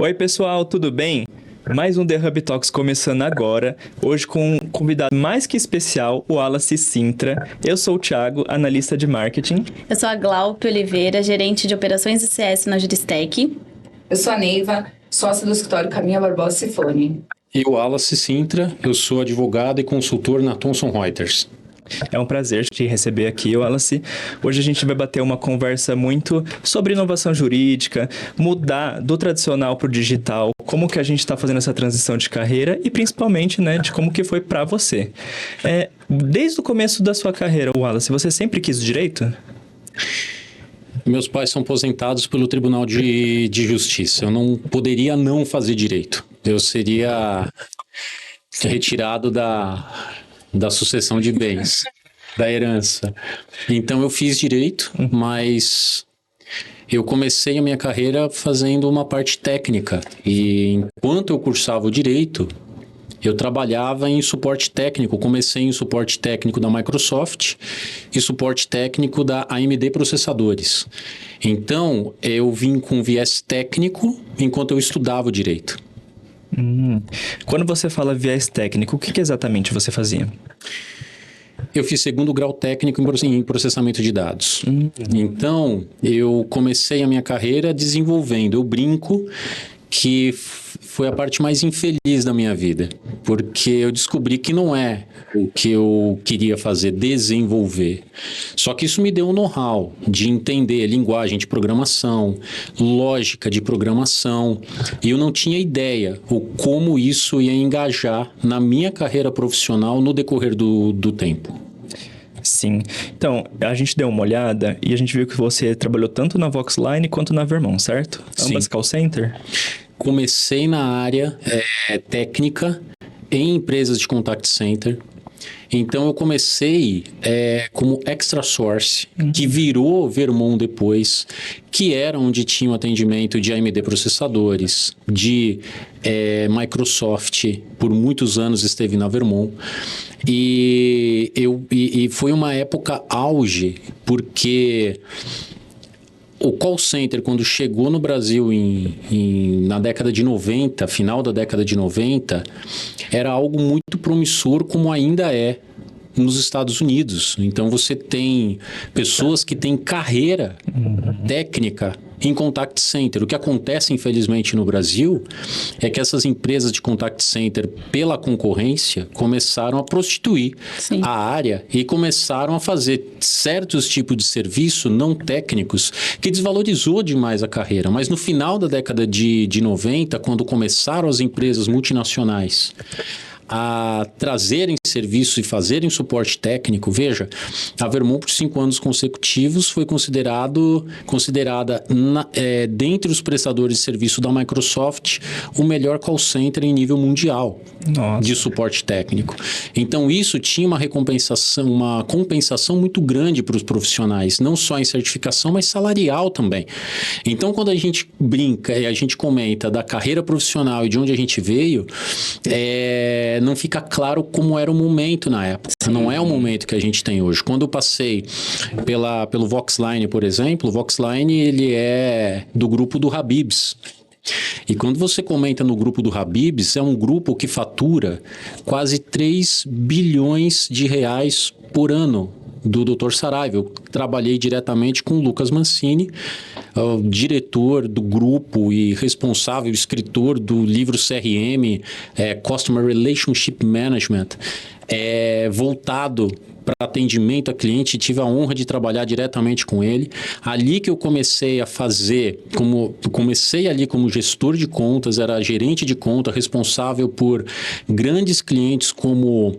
Oi, pessoal, tudo bem? Mais um The Hub Talks começando agora, hoje com um convidado mais que especial, o Wallace Sintra. Eu sou o Thiago, analista de marketing. Eu sou a Glaupe Oliveira, gerente de operações ICS na Juristec. Eu sou a Neiva, sócia do escritório Caminha Barbosa Cifone. E o Wallace Sintra, eu sou advogado e consultor na Thomson Reuters. É um prazer te receber aqui, Wallace. Hoje a gente vai bater uma conversa muito sobre inovação jurídica, mudar do tradicional para o digital, como que a gente está fazendo essa transição de carreira e principalmente, né, de como que foi para você. Desde o começo da sua carreira, Wallace, você sempre quis direito? Meus pais são aposentados pelo Tribunal de Justiça. Eu não poderia não fazer direito. Eu seria retirado da sucessão de bens, da herança. Então eu fiz direito, mas eu comecei a minha carreira fazendo uma parte técnica. E enquanto eu cursava o direito, eu trabalhava em suporte técnico. Comecei em suporte técnico da Microsoft e suporte técnico da AMD Processadores. Então, eu vim com viés técnico enquanto eu estudava o direito. Quando você fala viés técnico, o que exatamente você fazia? Eu fiz segundo grau técnico em processamento de dados. Então, eu comecei a minha carreira desenvolvendo. Eu brinco que foi a parte mais infeliz da minha vida, porque eu descobri que não é o que eu queria fazer, desenvolver. Só que isso me deu um know-how de entender linguagem de programação, lógica de programação, e eu não tinha ideia o como isso ia engajar na minha carreira profissional no decorrer do tempo. Sim. Então, a gente deu uma olhada e a gente viu que você trabalhou tanto na Voxline quanto na Vermont, certo? Sim. Ambas call center? Comecei na área técnica em empresas de contact center. Então, eu comecei como extra source, que virou Vermont depois, que era onde tinha o atendimento de AMD Processadores, de Microsoft, por muitos anos esteve na Vermont. E foi uma época auge, porque o call center, quando chegou no Brasil na década de 90, final da década de 90, era algo muito promissor, como ainda é nos Estados Unidos. Então, você tem pessoas que têm carreira técnica em contact center. O que acontece, infelizmente, no Brasil é que essas empresas de contact center, pela concorrência, começaram a prostituir a área e começaram a fazer certos tipos de serviço não técnicos que desvalorizou demais a carreira. Mas no final da década de 90, quando começaram as empresas multinacionais a trazerem serviço e fazerem suporte técnico, veja, a Vermont por 5 anos consecutivos foi considerada dentre os prestadores de serviço da Microsoft o melhor call center em nível mundial. Nossa. De suporte técnico. Então isso tinha uma compensação muito grande para os profissionais, não só em certificação, mas salarial também. Então quando a gente brinca e a gente comenta da carreira profissional e de onde a gente veio, não fica claro como era o momento na época. Sim. Não é o momento que a gente tem hoje. Quando eu passei pelo Voxline, por exemplo, o Voxline ele é do grupo do Habib's. E quando você comenta no grupo do Habib's, é um grupo que fatura quase 3 bilhões de reais por ano do Dr. Saraiva. Eu trabalhei diretamente com o Lucas Mancini, o diretor do grupo e responsável, escritor do livro CRM, Customer Relationship Management, voltado para atendimento a cliente. Tive a honra de trabalhar diretamente com ele. Ali que eu comecei a fazer, comecei ali como gestor de contas, era gerente de conta, responsável por grandes clientes como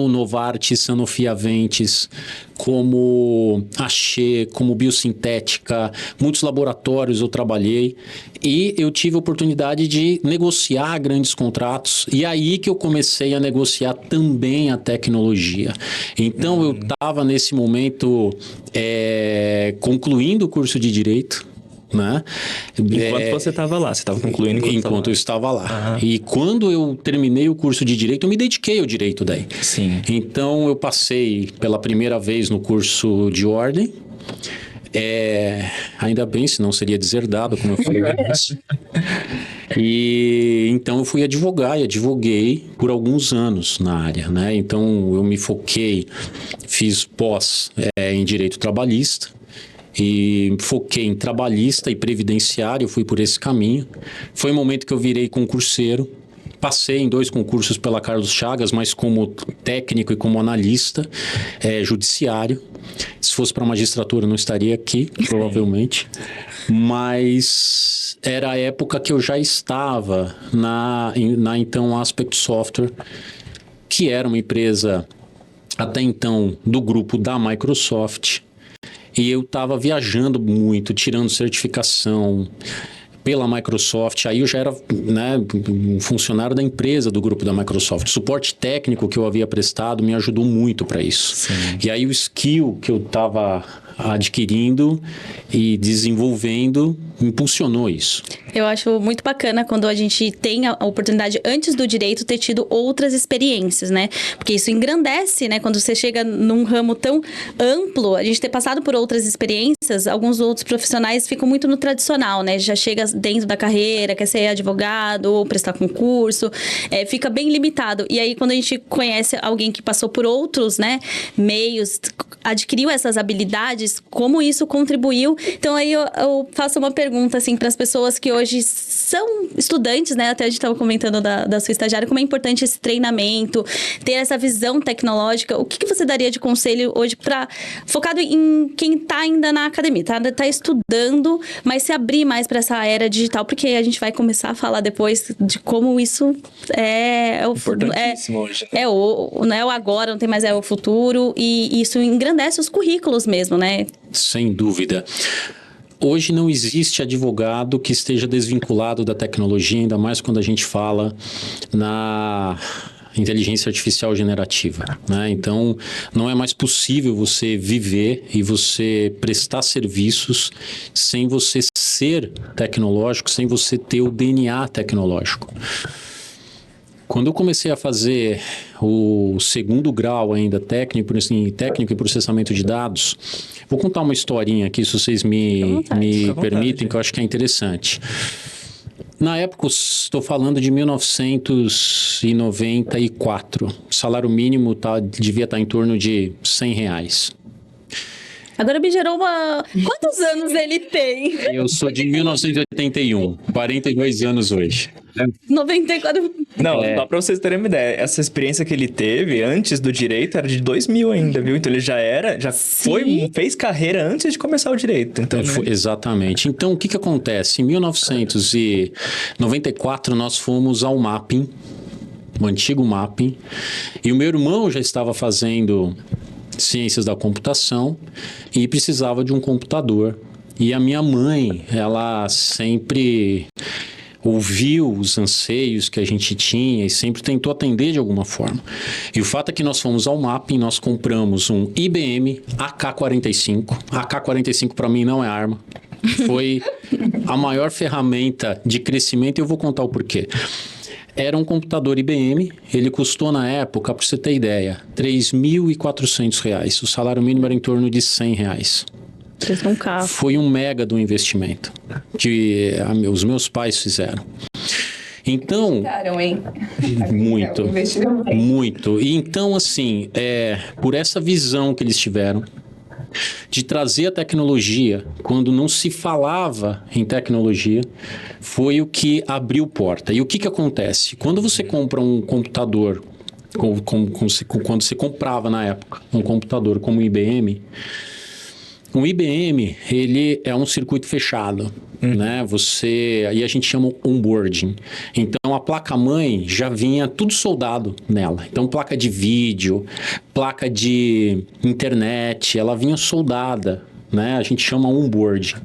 Novartis, Sanofi Aventis, como Axê, como Biosintética, muitos laboratórios eu trabalhei e eu tive a oportunidade de negociar grandes contratos e aí que eu comecei a negociar também a tecnologia. Então eu estava nesse momento concluindo o curso de Direito, né? Enquanto você estava lá, você estava concluindo enquanto eu estava lá. E quando eu terminei o curso de Direito, eu me dediquei ao Direito daí. Sim. Então eu passei pela primeira vez no curso de Ordem, Ainda bem, senão seria deserdado, como eu falei antes. E então eu fui advogar e advoguei por alguns anos na área, né? Então eu me foquei, fiz pós em direito trabalhista e foquei em trabalhista e previdenciário, eu fui por esse caminho. Foi o momento que eu virei concurseiro. Passei em 2 concursos pela Carlos Chagas, mas como técnico e como analista judiciário. Se fosse para a magistratura, eu não estaria aqui, provavelmente. Mas era a época que eu já estava na então Aspect Software, que era uma empresa até então do grupo da Microsoft. E eu estava viajando muito, tirando certificação pela Microsoft. Aí eu já era, né, um funcionário da empresa do grupo da Microsoft. O suporte técnico que eu havia prestado me ajudou muito para isso. Sim. E aí o skill que eu estava adquirindo e desenvolvendo impulsionou isso. Eu acho muito bacana quando a gente tem a oportunidade, antes do direito, ter tido outras experiências, né? Porque isso engrandece, né? Quando você chega num ramo tão amplo, a gente ter passado por outras experiências, alguns outros profissionais ficam muito no tradicional, né? Já chega dentro da carreira, quer ser advogado ou prestar concurso, fica bem limitado. E aí, quando a gente conhece alguém que passou por outros, né, meios, adquiriu essas habilidades, como isso contribuiu. Então, aí eu faço uma pergunta, assim, para as pessoas que hoje são estudantes, né? Até a gente estava comentando da sua estagiária, como é importante esse treinamento, ter essa visão tecnológica. O que você daria de conselho hoje focado em quem está ainda na academia, tá estudando, mas se abrir mais para essa era digital, porque a gente vai começar a falar depois de como isso é importantíssimo hoje. Não é o agora, não tem mais o futuro, e isso engrandece os currículos mesmo, né? Sem dúvida. Hoje não existe advogado que esteja desvinculado da tecnologia, ainda mais quando a gente fala na inteligência artificial generativa, né? Então, não é mais possível você viver e você prestar serviços sem você ser tecnológico, sem você ter o DNA tecnológico. Quando eu comecei a fazer o 2º grau ainda técnico em processamento de dados, vou contar uma historinha aqui, se vocês me permitem, que eu acho que é interessante. Na época, estou falando de 1994, o salário mínimo devia estar em torno de R$100. Agora me gerou uma... Quantos anos ele tem? Eu sou de 1981, 42 anos hoje. 94... Não, só pra vocês terem uma ideia, essa experiência que ele teve antes do direito era de 2000 ainda, viu? Então ele fez carreira antes de começar o direito. Então, exatamente. Então o que acontece? Em 1994 nós fomos ao Mapping, o antigo Mapping, e o meu irmão já estava fazendo ciências da computação e precisava de um computador. E a minha mãe, ela sempre ouviu os anseios que a gente tinha e sempre tentou atender de alguma forma. E o fato é que nós fomos ao Mapping, nós compramos um IBM AK-45. AK-45 para mim não é arma. Foi a maior ferramenta de crescimento e eu vou contar o porquê. Era um computador IBM, ele custou na época, para você ter ideia, R$3.400. O salário mínimo era em torno de R$100. Um carro. Foi um mega do investimento que os meus pais fizeram. Então, hein? muito. E então, assim, por essa visão que eles tiveram de trazer a tecnologia quando não se falava em tecnologia, foi o que abriu porta. E o que acontece? Quando você compra um computador, quando você comprava na época um computador como o IBM, um IBM, ele é um circuito fechado, né? Aí a gente chama onboarding. Então, a placa-mãe já vinha tudo soldado nela. Então, placa de vídeo, placa de internet, ela vinha soldada, né? A gente chama onboarding.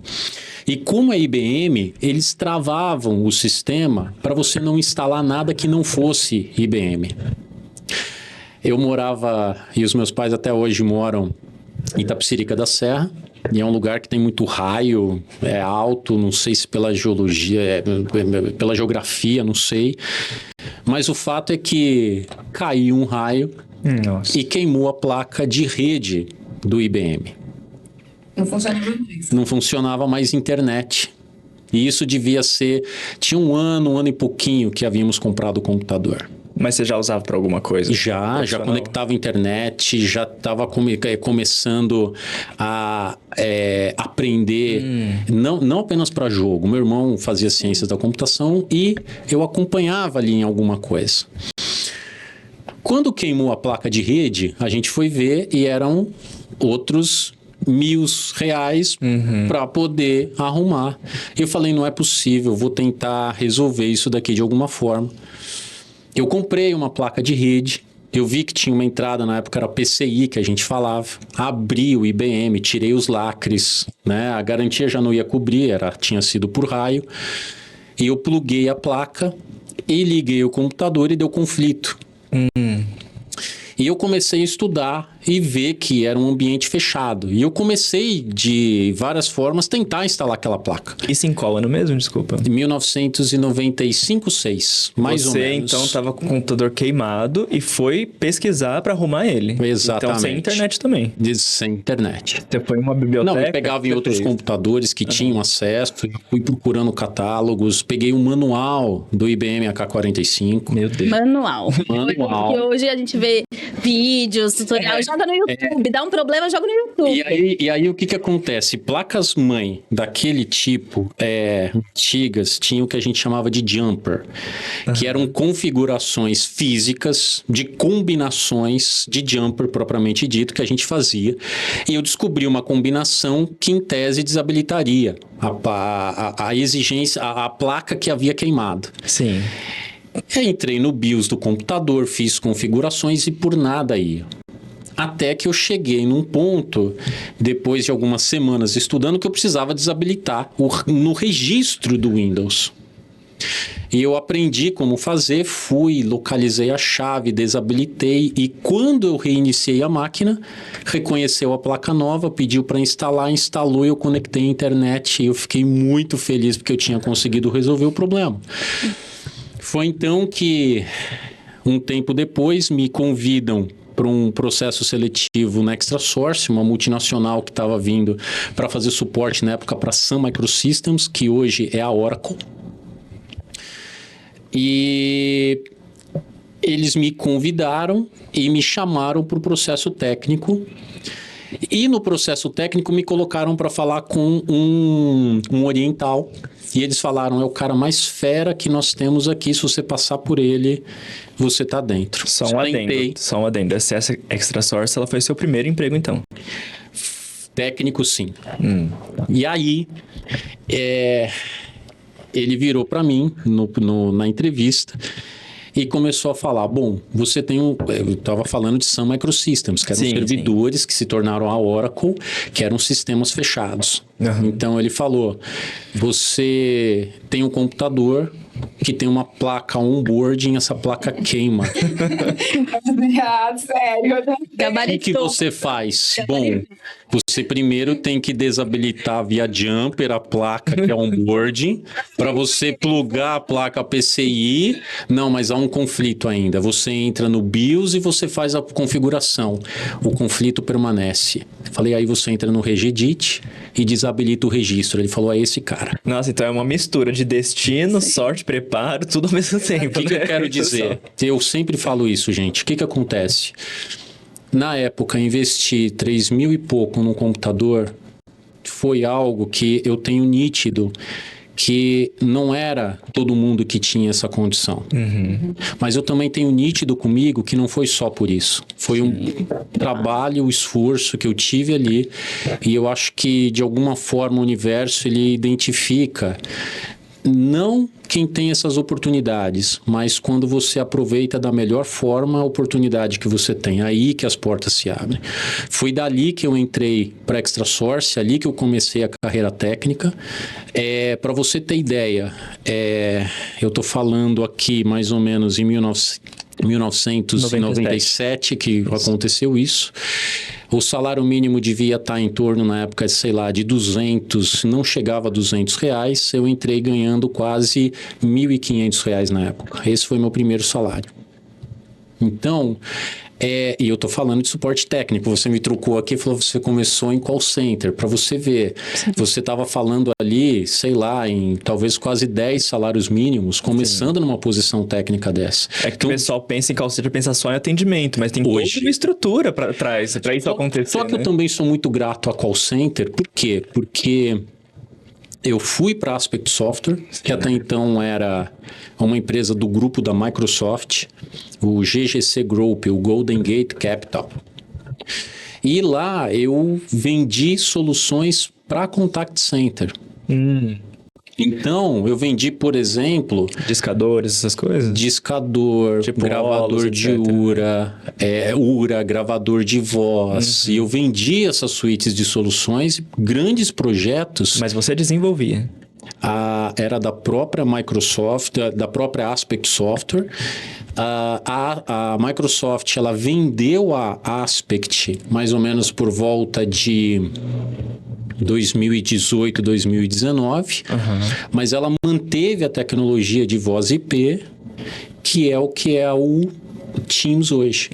E como é IBM, eles travavam o sistema para você não instalar nada que não fosse IBM. Eu morava, e os meus pais até hoje moram em Itapecerica da Serra, e é um lugar que tem muito raio, é alto, não sei se pela geologia, pela geografia, não sei. Mas o fato é que caiu um raio e queimou a placa de rede do IBM. Não funcionava mais. Não funcionava mais internet. E isso devia ser... Tinha um ano e pouquinho que havíamos comprado o computador. Mas você já usava para alguma coisa? Já profissional? conectava a internet, já estava começando a aprender, não apenas para jogo. Meu irmão fazia ciências da computação e eu acompanhava ali em alguma coisa. Quando queimou a placa de rede, a gente foi ver e eram outros R$ 1.000 para poder arrumar. Eu falei, não é possível, vou tentar resolver isso daqui de alguma forma. Eu comprei uma placa de rede, eu vi que tinha uma entrada, na época era PCI que a gente falava, abri o IBM, tirei os lacres, né? A garantia já não ia cobrir, tinha sido por raio, e eu pluguei a placa e liguei o computador e deu conflito. E eu comecei a estudar e ver que era um ambiente fechado. E eu comecei, de várias formas, tentar instalar aquela placa. Isso em qual ano mesmo? Desculpa. Em 1995, 6, mais ou menos. Você, então, estava com o computador queimado e foi pesquisar para arrumar ele. Exatamente. Então, sem internet também. Sem internet. Você foi em uma biblioteca? Não, eu pegava em outros computadores que tinham acesso, eu fui procurando catálogos, peguei um manual do IBM AK-45. Meu Deus. Manual. Manual. E hoje a gente vê vídeos, tutorial, joga no YouTube. Dá um problema, joga no YouTube. E aí o que acontece? Placas-mãe daquele tipo, antigas, tinham o que a gente chamava de jumper, que eram configurações físicas de combinações de jumper propriamente dito que a gente fazia. E eu descobri uma combinação que, em tese, desabilitaria a exigência, a placa que havia queimado. Sim. Eu entrei no BIOS do computador, fiz configurações e por nada ia. Até que eu cheguei num ponto, depois de algumas semanas estudando, que eu precisava desabilitar no registro do Windows. E eu aprendi como fazer, localizei a chave, desabilitei e quando eu reiniciei a máquina, reconheceu a placa nova, pediu para instalar, instalou e eu conectei a internet e eu fiquei muito feliz porque eu tinha conseguido resolver o problema. Foi então que, um tempo depois, me convidam para um processo seletivo na ExtraSource, uma multinacional que estava vindo para fazer suporte na época para Sun Microsystems, que hoje é a Oracle. E eles me convidaram e me chamaram para o processo técnico. E no processo técnico me colocaram para falar com um oriental. E eles falaram, é o cara mais fera que nós temos aqui, se você passar por ele, você tá dentro. Só um adendo. Essa ExtraSource, ela foi seu primeiro emprego, então? Técnico, sim. E aí, ele virou para mim na entrevista e começou a falar, bom, você tem eu estava falando de Sun Microsystems, que eram servidores que se tornaram a Oracle, que eram sistemas fechados. Então ele falou, você tem um computador que tem uma placa onboarding, essa placa queima. Sério. O que você faz? Bom, você primeiro tem que desabilitar via jumper a placa que é onboarding, para você plugar a placa PCI. Não, mas há um conflito ainda. Você entra no BIOS e você faz a configuração. O conflito permanece. Falei, aí você entra no Regedit e desabilita o registro. Ele falou, é esse cara. Nossa, então é uma mistura de destino, sorte, preparo, tudo ao mesmo tempo. O que eu quero dizer? Eu sempre falo isso, gente. O que acontece? Na época, investir 3.000 e pouco num computador foi algo que eu tenho nítido que não era todo mundo que tinha essa condição. Mas eu também tenho nítido comigo que não foi só por isso. Foi um trabalho, um esforço que eu tive ali e eu acho que, de alguma forma, o universo ele identifica não quem tem essas oportunidades, mas quando você aproveita da melhor forma a oportunidade que você tem, aí que as portas se abrem. Foi dali que eu entrei para a ExtraSource, ali que eu comecei a carreira técnica. Para você ter ideia, eu estou falando aqui mais ou menos em 1997 que aconteceu isso. O salário mínimo devia estar em torno, na época, sei lá, de 200, não chegava a R$200. Eu entrei ganhando quase R$1.500 na época. Esse foi meu primeiro salário. Então, E eu tô falando de suporte técnico. Você me trocou aqui e falou que você começou em call center. Para você ver, você estava falando ali, sei lá, em talvez quase 10 salários mínimos, começando numa posição técnica dessa. É que o pessoal pensa em call center, pensa só em atendimento, mas tem toda uma estrutura para trás, para isso acontecer. Só que eu também sou muito grato a call center. Por quê? Porque eu fui para a Aspect Software, que até então era uma empresa do grupo da Microsoft, o GGC Group, o Golden Gate Capital. E lá eu vendi soluções para contact center. Então, eu vendi, por exemplo... Discadores, essas coisas? Discador, Tipo gravador Olos, de etc. URA, gravador de voz. E eu vendi essas suítes de soluções, grandes projetos. Mas você desenvolvia. Era da própria Microsoft, da própria Aspect Software. A Microsoft, ela vendeu a Aspect mais ou menos por volta de 2018, 2019, mas ela manteve a tecnologia de voz IP, que é o Teams hoje.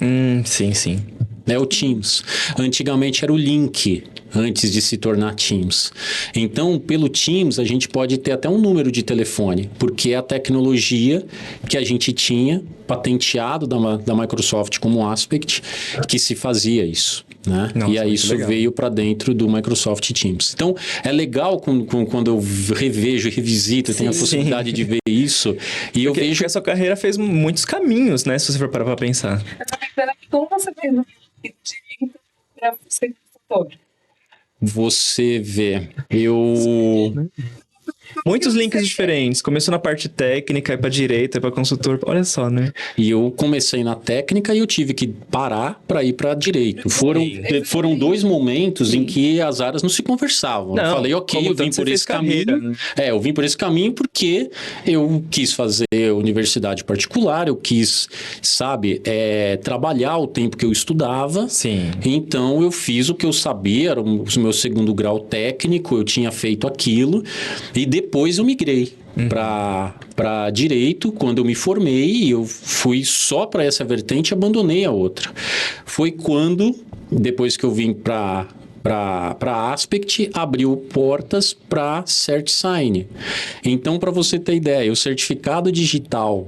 Sim. É o Teams. Antigamente era o Link, antes de se tornar Teams. Então, pelo Teams, a gente pode ter até um número de telefone, porque é a tecnologia que a gente tinha patenteado da Microsoft como Aspect, que se fazia isso. Né? Nossa, e aí isso legal. veio para dentro do Microsoft Teams. Então, é legal quando eu revejo e revisito, tenho a possibilidade de ver isso, e eu vejo... Porque a sua carreira fez muitos caminhos, né? Se você for parar pra pensar. Como você fez o direito para ser consultor? Você vê, eu... Muitos links diferentes. Começou na parte técnica, aí pra direita, aí pra consultor. Olha só, né? E eu comecei na técnica e eu tive que parar para ir para direito. Foram dois momentos em que as áreas não se conversavam. Eu falei, ok, eu vim por esse caminho. Eu vim por esse caminho porque eu quis fazer universidade particular, eu quis, trabalhar o tempo que eu estudava. Sim. Então eu fiz o que eu sabia, era o meu segundo grau técnico, eu tinha feito aquilo e depois eu migrei para direito. Quando eu me formei, eu fui só para essa vertente e abandonei a outra. Foi quando, depois que eu vim para Aspect, abriu portas para CertSign. Então, para você ter ideia, o certificado digital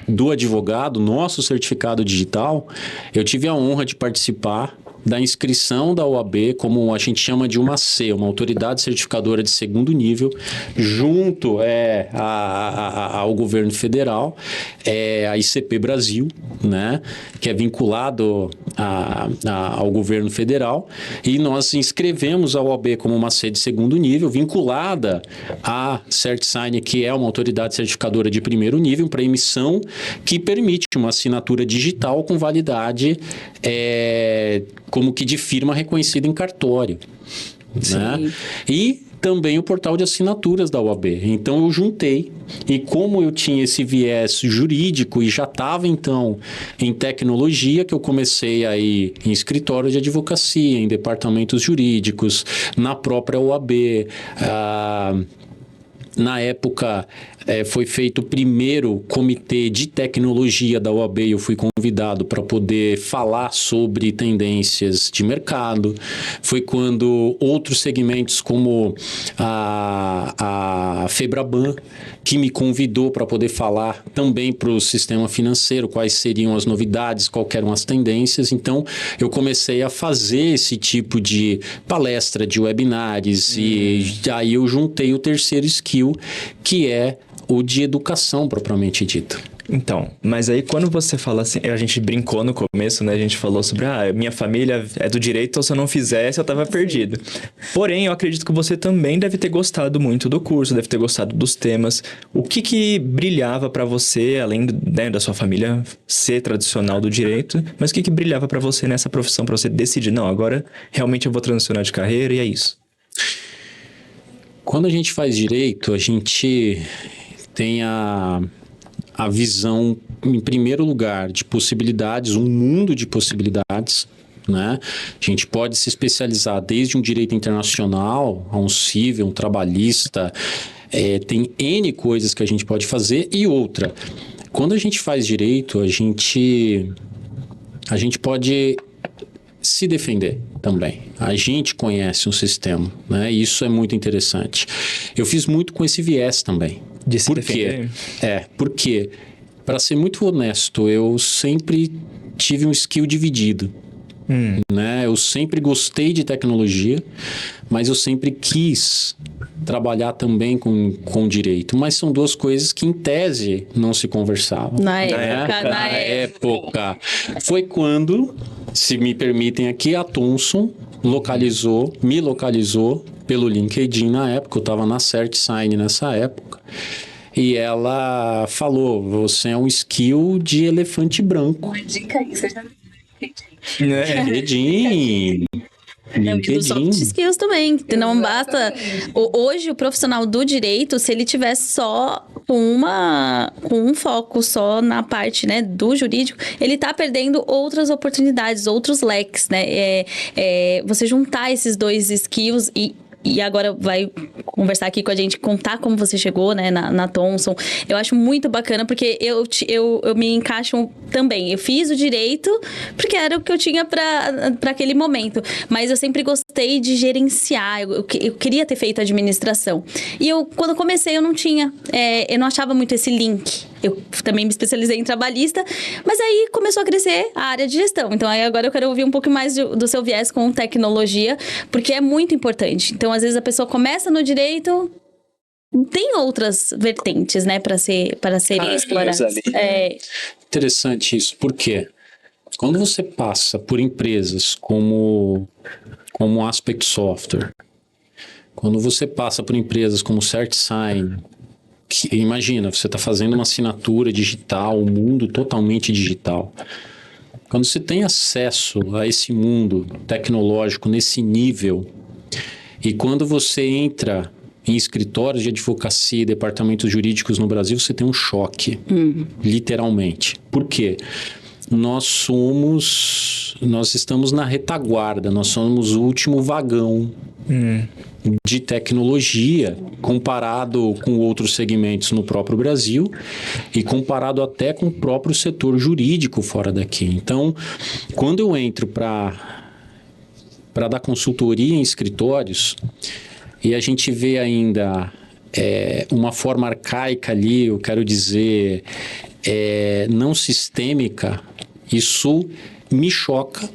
do advogado, nosso certificado digital, eu tive a honra de participar da inscrição da OAB, como a gente chama de uma C, uma autoridade certificadora de segundo nível, junto ao governo federal, a ICP Brasil, né, que é vinculado ao governo federal, e nós inscrevemos a OAB como uma C de segundo nível, vinculada à CertSign, que é uma autoridade certificadora de primeiro nível, para emissão que permite uma assinatura digital com validade como que de firma reconhecida em cartório. Né? E também o portal de assinaturas da OAB. Então eu juntei, e como eu tinha esse viés jurídico e já estava então em tecnologia, que eu comecei aí em escritório de advocacia, em departamentos jurídicos, na própria OAB. Na época, foi feito o primeiro comitê de tecnologia da OAB e eu fui convidado para poder falar sobre tendências de mercado. Foi quando outros segmentos, como a Febraban, que me convidou para poder falar também para o sistema financeiro quais seriam as novidades, quais eram as tendências. Então, eu comecei a fazer esse tipo de palestra, de webinars, e aí eu juntei o terceiro skill, que é o de educação propriamente dita. Então, mas aí quando você fala assim, a gente brincou no começo, né? A gente falou sobre, minha família é do direito, então se eu não fizesse, eu tava perdido. Porém, eu acredito que você também deve ter gostado muito do curso, deve ter gostado dos temas. O que brilhava pra você, além, né, da sua família ser tradicional do direito, mas o que brilhava pra você nessa profissão, pra você decidir, não, agora realmente eu vou transicionar de carreira e é isso? Quando a gente faz direito, a gente tem a visão, em primeiro lugar, de possibilidades, um mundo de possibilidades, né? A gente pode se especializar desde um direito internacional a um civil, um trabalhista, tem N coisas que a gente pode fazer. E outra, quando a gente faz direito, a gente a gente pode se defender também. A gente conhece um sistema, né? E isso é muito interessante. Eu fiz muito com esse viés também. De se Por quê? defender? Porque, para ser muito honesto, eu sempre tive um skill dividido. Né? Eu sempre gostei de tecnologia, mas eu sempre quis trabalhar também com direito. Mas são duas coisas que, em tese, não se conversavam. Na Na época. Foi quando, se me permitem aqui, a Thomson me localizou pelo LinkedIn na época. Eu estava na CertSign nessa época. E ela falou, você é um skill de elefante branco. Uma dica aí, você já viu. LinkedIn. E dos soft skills também. Não basta. Hoje, o profissional do direito, se ele tiver só com um foco só na parte, né, do jurídico, ele tá perdendo outras oportunidades, outros leques, né? Você juntar esses dois skills e agora vai conversar aqui com a gente, contar como você chegou, né, na Thomson. Eu acho muito bacana, porque eu me encaixo também. Eu fiz o direito porque era o que eu tinha para aquele momento. Mas eu sempre gostei de gerenciar. Eu queria ter feito administração. E quando comecei, eu não tinha. Eu não achava muito esse link. Eu também me especializei em trabalhista, mas aí começou a crescer a área de gestão. Então, aí agora eu quero ouvir um pouco mais do seu viés com tecnologia, porque é muito importante. Então, às vezes a pessoa começa no direito, tem outras vertentes, né, para serem exploradas. Interessante isso, porque quando você passa por empresas como Aspect Software, quando você passa por empresas como CertSign, imagina, você está fazendo uma assinatura digital, um mundo totalmente digital. Quando você tem acesso a esse mundo tecnológico nesse nível, e quando você entra em escritórios de advocacia e departamentos jurídicos no Brasil, você tem um choque, literalmente. Por quê? Nós estamos na retaguarda, nós somos o último vagão de tecnologia comparado com outros segmentos no próprio Brasil e comparado até com o próprio setor jurídico fora daqui. Então, quando eu entro para dar consultoria em escritórios e a gente vê ainda uma forma arcaica ali, eu quero dizer, não sistêmica, isso me choca.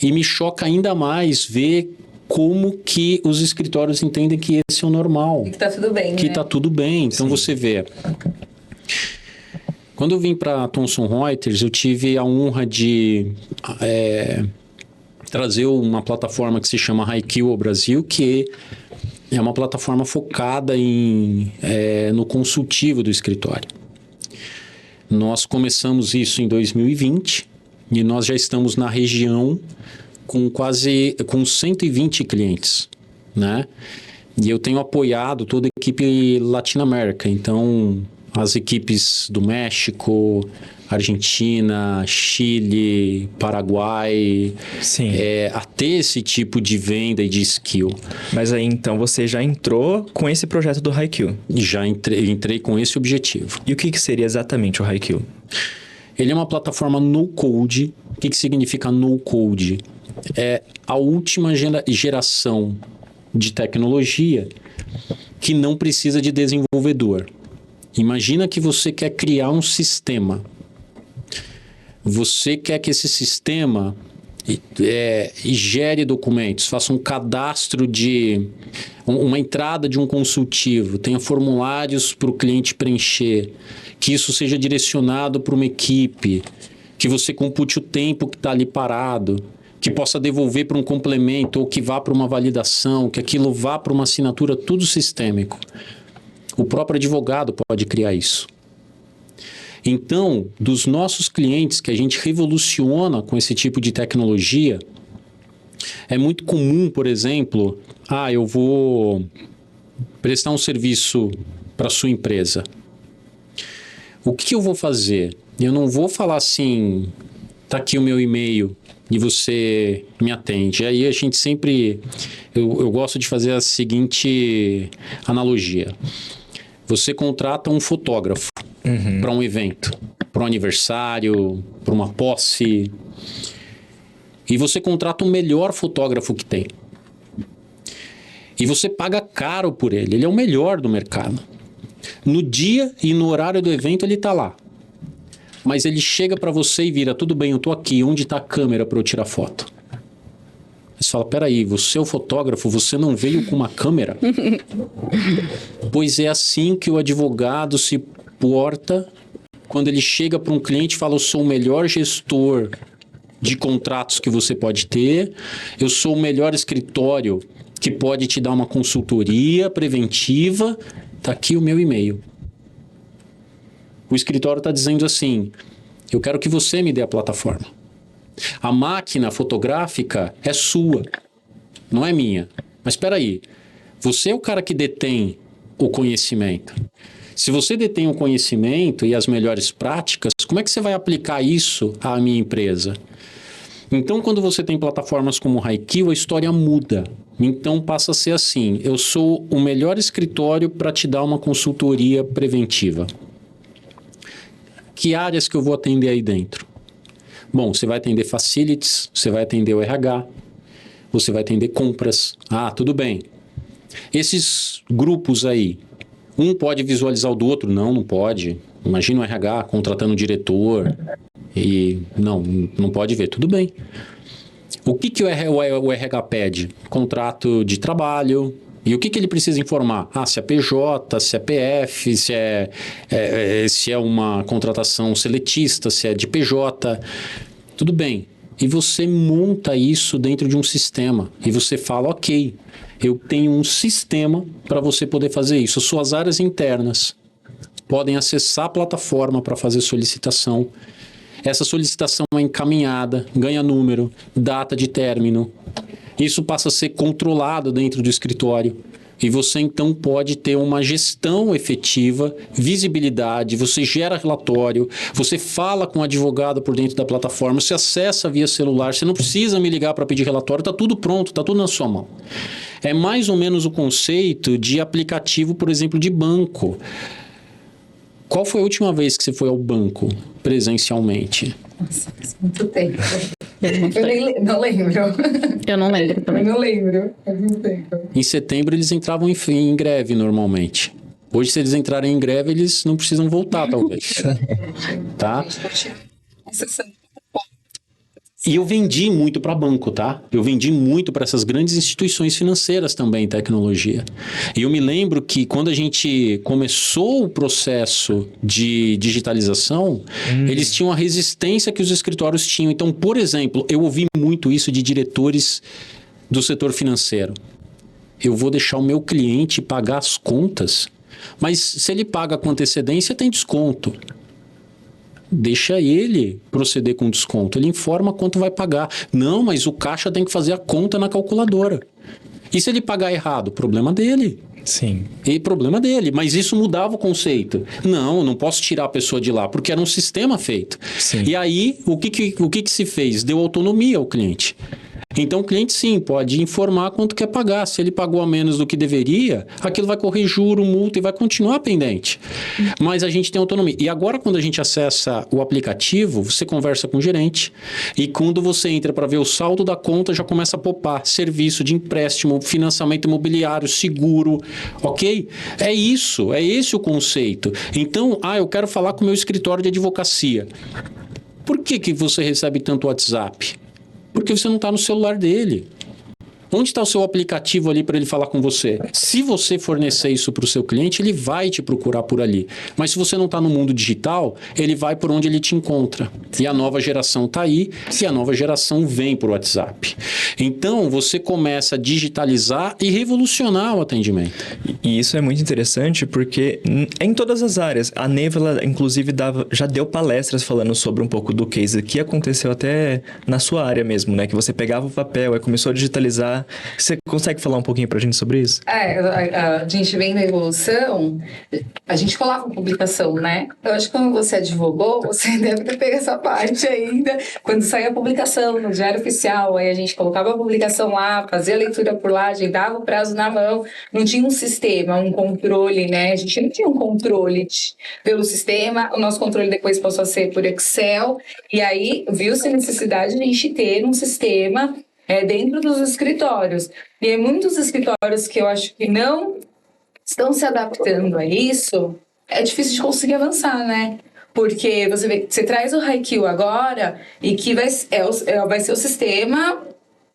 E me choca ainda mais ver como que os escritórios entendem que esse é o normal. Que tá tudo bem, Que né? tá tudo bem. Então, você vê. Quando eu vim para Thomson Reuters, eu tive a honra de trazer uma plataforma que se chama HighQ ao Brasil, que é uma plataforma focada no consultivo do escritório. Nós começamos isso em 2020 e nós já estamos na região com 120 clientes, né? E eu tenho apoiado toda a equipe Latinoamérica, então as equipes do México, Argentina, Chile, Paraguai, a ter esse tipo de venda e de skill. Mas aí, então, você já entrou com esse projeto do HighQ? Já entrei com esse objetivo. E o que seria exatamente o HighQ? Ele é uma plataforma no-code. O que significa no-code? É a última geração de tecnologia que não precisa de desenvolvedor. Imagina que você quer criar um sistema. Você quer que esse sistema gere documentos, faça um cadastro uma entrada de um consultivo, tenha formulários para o cliente preencher, que isso seja direcionado para uma equipe, que você compute o tempo que está ali parado, que possa devolver para um complemento ou que vá para uma validação, que aquilo vá para uma assinatura, tudo sistêmico. O próprio advogado pode criar isso. Então, dos nossos clientes que a gente revoluciona com esse tipo de tecnologia, é muito comum, por exemplo, eu vou prestar um serviço para a sua empresa. O que eu vou fazer? Eu não vou falar assim, tá aqui o meu e-mail e você me atende. Aí a gente sempre... Eu gosto de fazer a seguinte analogia. Você contrata um fotógrafo para um evento, para para um aniversário, para uma posse. E você contrata o melhor fotógrafo que tem. E você paga caro por ele. Ele é o melhor do mercado. No dia e no horário do evento ele está lá. Mas ele chega para você e vira: tudo bem, eu estou aqui. Onde está a câmera para eu tirar foto? Você fala: peraí, você é o fotógrafo, você não veio com uma câmera? Pois é assim que o advogado se porta quando ele chega para um cliente e fala: eu sou o melhor gestor de contratos que você pode ter, eu sou o melhor escritório que pode te dar uma consultoria preventiva, tá aqui o meu e-mail. O escritório está dizendo assim: eu quero que você me dê a plataforma. A máquina fotográfica é sua, não é minha. Mas espera aí, você é o cara que detém o conhecimento. Se você detém o conhecimento e as melhores práticas, como é que você vai aplicar isso à minha empresa? Então, quando você tem plataformas como o HighQ, a história muda. Então, passa a ser assim: eu sou o melhor escritório para te dar uma consultoria preventiva. Que áreas que eu vou atender aí dentro? Bom, você vai atender facilities, você vai atender o RH, você vai atender compras. Ah, tudo bem. Esses grupos aí, um pode visualizar o do outro? Não, não pode. Imagina o RH contratando o diretor e não pode ver. Tudo bem. O que o RH pede? Contrato de trabalho. E o que ele precisa informar? Ah, se é PJ, se é PF, se é uma contratação seletista, se é de PJ. Tudo bem. E você monta isso dentro de um sistema. E você fala: ok, eu tenho um sistema para você poder fazer isso. Suas áreas internas podem acessar a plataforma para fazer solicitação. Essa solicitação é encaminhada, ganha número, data de término. Isso passa a ser controlado dentro do escritório. E você então pode ter uma gestão efetiva, visibilidade, você gera relatório, você fala com o advogado por dentro da plataforma, você acessa via celular, você não precisa me ligar para pedir relatório, está tudo pronto, está tudo na sua mão. É mais ou menos o conceito de aplicativo, por exemplo, de banco. Qual foi a última vez que você foi ao banco presencialmente? Nossa, faz muito tempo. Eu não lembro. Eu não lembro Eu também. não lembro. Faz muito tempo. Em setembro eles entravam em greve normalmente. Hoje, se eles entrarem em greve, eles não precisam voltar, talvez. Tá? E eu vendi muito para banco, tá? Eu vendi muito para essas grandes instituições financeiras também, tecnologia. E eu me lembro que quando a gente começou o processo de digitalização, eles tinham a resistência que os escritórios tinham. Então, por exemplo, eu ouvi muito isso de diretores do setor financeiro. Eu vou deixar o meu cliente pagar as contas, mas se ele paga com antecedência, tem desconto. Deixa ele proceder com desconto. Ele informa quanto vai pagar. Não, mas o caixa tem que fazer a conta na calculadora. E se ele pagar errado? Problema dele. Sim. E problema dele. Mas isso mudava o conceito. Não posso tirar a pessoa de lá, porque era um sistema feito. Sim. E aí, o que se fez? Deu autonomia ao cliente. Então, o cliente, sim, pode informar quanto quer pagar. Se ele pagou a menos do que deveria, aquilo vai correr juro, multa e vai continuar pendente. Mas a gente tem autonomia. E agora, quando a gente acessa o aplicativo, você conversa com o gerente e quando você entra para ver o saldo da conta, já começa a popar serviço de empréstimo, financiamento imobiliário, seguro, ok? É isso, é esse o conceito. Então, eu quero falar com o meu escritório de advocacia. Por que você recebe tanto WhatsApp? Porque você não está no celular dele. Onde está o seu aplicativo ali para ele falar com você? Se você fornecer isso para o seu cliente, ele vai te procurar por ali. Mas se você não está no mundo digital, ele vai por onde ele te encontra. E a nova geração está aí, e a nova geração vem por WhatsApp. Então, você começa a digitalizar e revolucionar o atendimento. E isso é muito interessante porque é em todas as áreas. A Neva, inclusive, já deu palestras falando sobre um pouco do case que aconteceu até na sua área mesmo, né? Que você pegava o papel e começou a digitalizar mudar. Você consegue falar um pouquinho pra gente sobre isso? A gente vem na evolução, a gente colava publicação, né? Eu acho que quando você advogou, você deve ter pego essa parte ainda. Quando saía a publicação no Diário Oficial, aí a gente colocava a publicação lá, fazia a leitura por lá, agendava o prazo na mão, não tinha um sistema, um controle, né? A gente não tinha um controle pelo sistema, o nosso controle depois passou a ser por Excel, e aí viu-se a necessidade de a gente ter um sistema dentro dos escritórios. E aí, muitos escritórios que eu acho que não estão se adaptando a isso, é difícil de conseguir avançar, né? Porque você vê, você traz o Haikyuu agora e que vai ser o sistema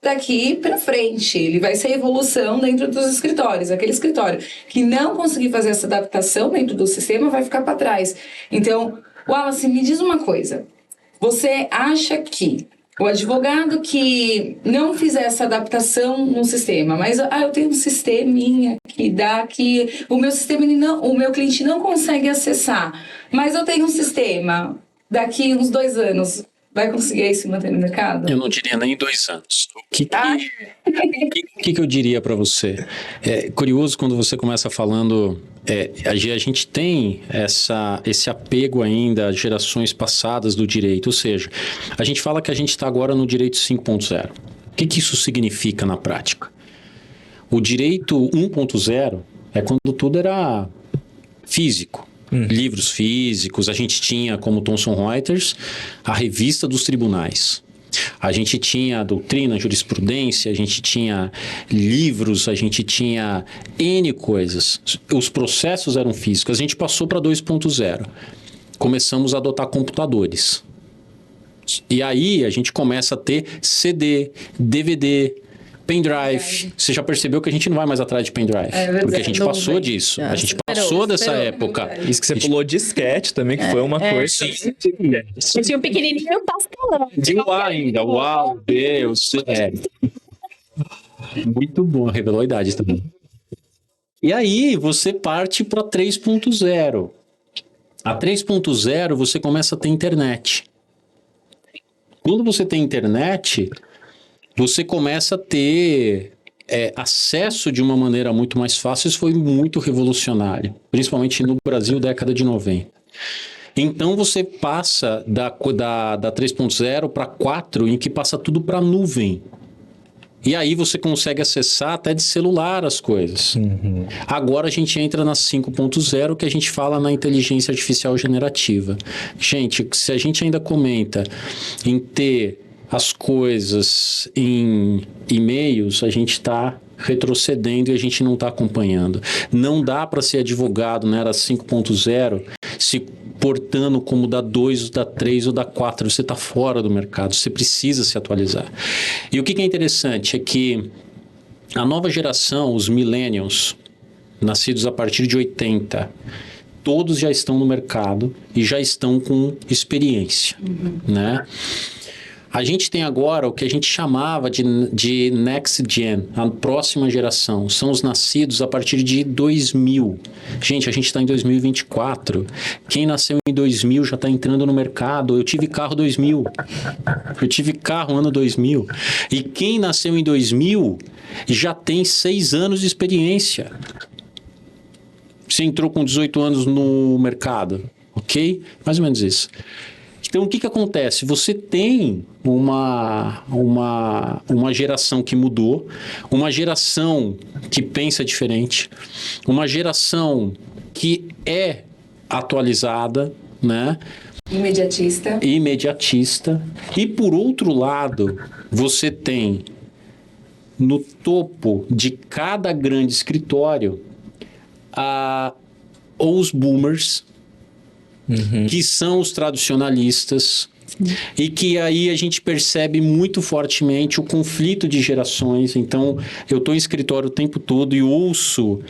daqui para frente. Ele vai ser a evolução dentro dos escritórios. Aquele escritório que não conseguir fazer essa adaptação dentro do sistema vai ficar para trás. Então, Wallace, me diz uma coisa. Você acha que o advogado que não fizer essa adaptação no sistema, mas eu tenho um sisteminha que dá que o meu sistema o meu cliente não consegue acessar, mas eu tenho um sistema, daqui uns 2 anos, vai conseguir aí se manter no mercado? Eu não diria nem 2 anos. O que eu diria para você? É curioso quando você começa falando... a gente tem esse apego ainda às gerações passadas do direito, ou seja, a gente fala que a gente está agora no direito 5.0. O que isso significa na prática? O direito 1.0 é quando tudo era físico. Livros físicos, a gente tinha, como Thomson Reuters, a revista dos tribunais. A gente tinha doutrina, jurisprudência, a gente tinha livros, a gente tinha N coisas. Os processos eram físicos. A gente passou para 2.0. Começamos a adotar computadores. E aí a gente começa a ter CD, DVD, pendrive. Você já percebeu que a gente não vai mais atrás de pendrive. Porque a gente passou disso. A gente passou dessa época. Isso que você falou disquete também, que foi uma coisa... Sim. Eu tinha um pequenininho e um pastelão. De U ainda. Uau, Deus. Muito bom, revelou a idade também. E aí você parte para 3.0. A 3.0 você começa a ter internet. Quando você tem internet, você começa a ter acesso de uma maneira muito mais fácil. Isso foi muito revolucionário, principalmente no Brasil, década de 90. Então você passa da 3.0 para 4, em que passa tudo para nuvem. E aí você consegue acessar até de celular as coisas. Agora a gente entra na 5.0, que a gente fala na inteligência artificial generativa. Gente, se a gente ainda comenta em ter as coisas em e-mails, a gente está retrocedendo e a gente não está acompanhando. Não dá para ser advogado na era 5.0 se portando como da 2, da 3 ou da 4. Você está fora do mercado, você precisa se atualizar. E o que é interessante é que a nova geração, os millennials, nascidos a partir de 80, todos já estão no mercado e já estão com experiência, né? A gente tem agora o que a gente chamava de Next Gen, a próxima geração. São os nascidos a partir de 2000. Gente, a gente está em 2024. Quem nasceu em 2000 já está entrando no mercado. Eu tive carro 2000. Eu tive carro ano 2000. E quem nasceu em 2000 já tem 6 anos de experiência. Você entrou com 18 anos no mercado, ok? Mais ou menos isso. Então, o que acontece? Você tem uma geração que mudou, uma geração que pensa diferente, uma geração que é atualizada, né? Imediatista. E, por outro lado, você tem no topo de cada grande escritório os boomers, que são os tradicionalistas, e que aí a gente percebe muito fortemente o conflito de gerações. Então, eu estou em escritório o tempo todo e ouço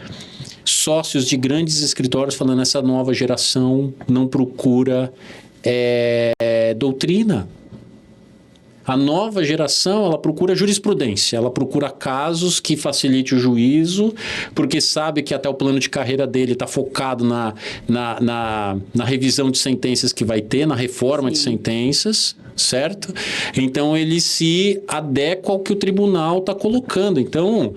sócios de grandes escritórios falando: essa nova geração não procura doutrina. A nova geração, ela procura jurisprudência, ela procura casos que facilite o juízo, porque sabe que até o plano de carreira dele está focado na revisão de sentenças que vai ter, na reforma de sentenças, certo? Então, ele se adequa ao que o tribunal está colocando. Então,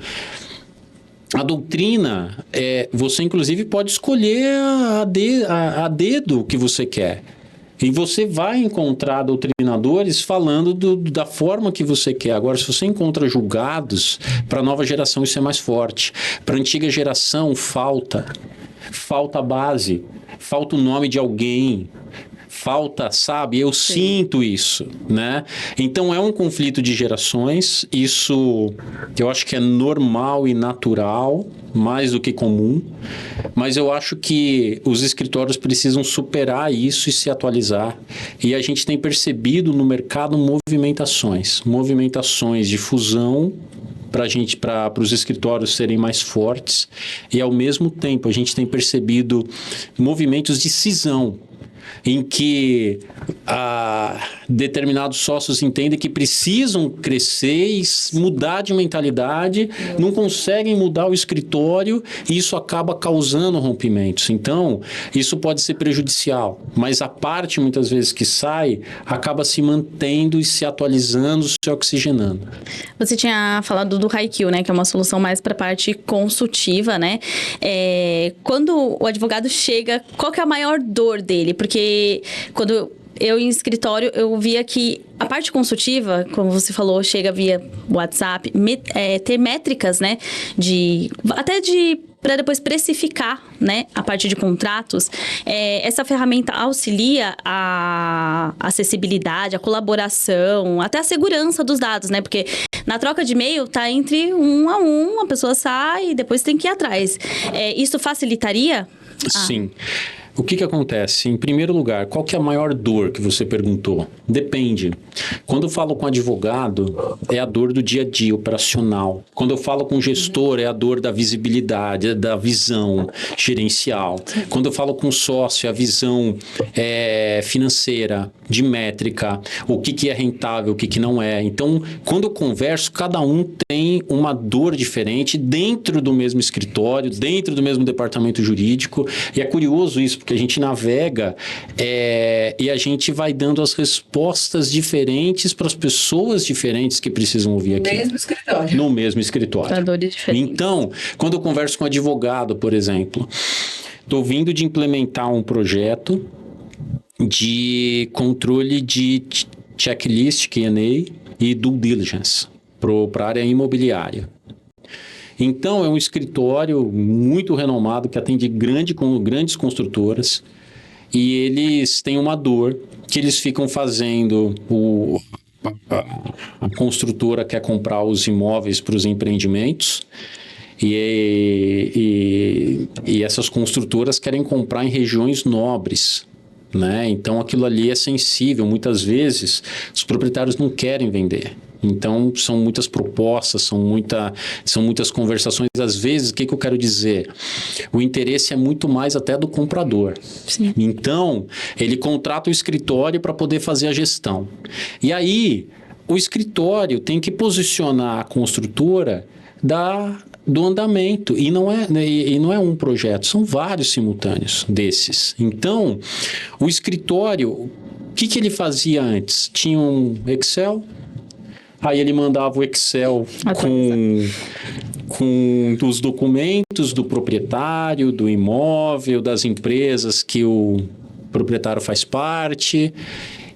a doutrina, você inclusive pode escolher a dedo o que você quer. E você vai encontrar doutrinadores falando da forma que você quer. Agora, se você encontra julgados, para a nova geração isso é mais forte. Para a antiga geração, falta base, falta o nome de alguém. Falta, sabe? Eu sinto isso, né? Então, é um conflito de gerações. Isso, eu acho que é normal e natural, mais do que comum. Mas eu acho que os escritórios precisam superar isso e se atualizar. E a gente tem percebido no mercado movimentações de fusão para os escritórios serem mais fortes. E, ao mesmo tempo, a gente tem percebido movimentos de cisão, em que determinados sócios entendem que precisam crescer e mudar de mentalidade, não conseguem mudar o escritório e isso acaba causando rompimentos. Então, isso pode ser prejudicial, mas a parte, muitas vezes, que sai, acaba se mantendo e se atualizando, se oxigenando. Você tinha falado do Haikyuu, né? Que é uma solução mais para a parte consultiva, né? Quando o advogado chega, qual que é a maior dor dele? Porque quando eu em escritório, eu via que a parte consultiva, como você falou, chega via WhatsApp, ter métricas, né? Para depois precificar, né, a parte de contratos. Essa ferramenta auxilia a acessibilidade, a colaboração, até a segurança dos dados, né? Porque na troca de e-mail tá entre um a um, a pessoa sai e depois tem que ir atrás. Isso facilitaria? Sim. O que acontece? Em primeiro lugar, qual que é a maior dor que você perguntou? Depende. Quando eu falo com advogado, é a dor do dia a dia operacional. Quando eu falo com gestor, é a dor da visibilidade, da visão gerencial. Quando eu falo com sócio, é a visão financeira, de métrica, o que é rentável, o que não é. Então, quando eu converso, cada um tem uma dor diferente dentro do mesmo escritório, dentro do mesmo departamento jurídico. E é curioso isso, porque a gente navega e a gente vai dando as respostas diferentes para as pessoas diferentes que precisam ouvir aqui. No mesmo escritório. Então, quando eu converso com um advogado, por exemplo, estou vindo de implementar um projeto de controle de checklist, Q&A e due diligence para a área imobiliária. Então, é um escritório muito renomado que atende grandes construtoras e eles têm uma dor que eles ficam fazendo. A construtora quer comprar os imóveis para os empreendimentos e essas construtoras querem comprar em regiões nobres, né? Então, aquilo ali é sensível. Muitas vezes, os proprietários não querem vender. Então, são muitas propostas, são muitas conversações. Às vezes, o que eu quero dizer? O interesse é muito mais até do comprador. Sim. Então, ele contrata o escritório para poder fazer a gestão. E aí, o escritório tem que posicionar a construtora do andamento. E não é um projeto, são vários simultâneos desses. Então, o escritório, o que ele fazia antes? Tinha um Excel. Aí ele mandava o Excel com os documentos do proprietário, do imóvel, das empresas que o proprietário faz parte.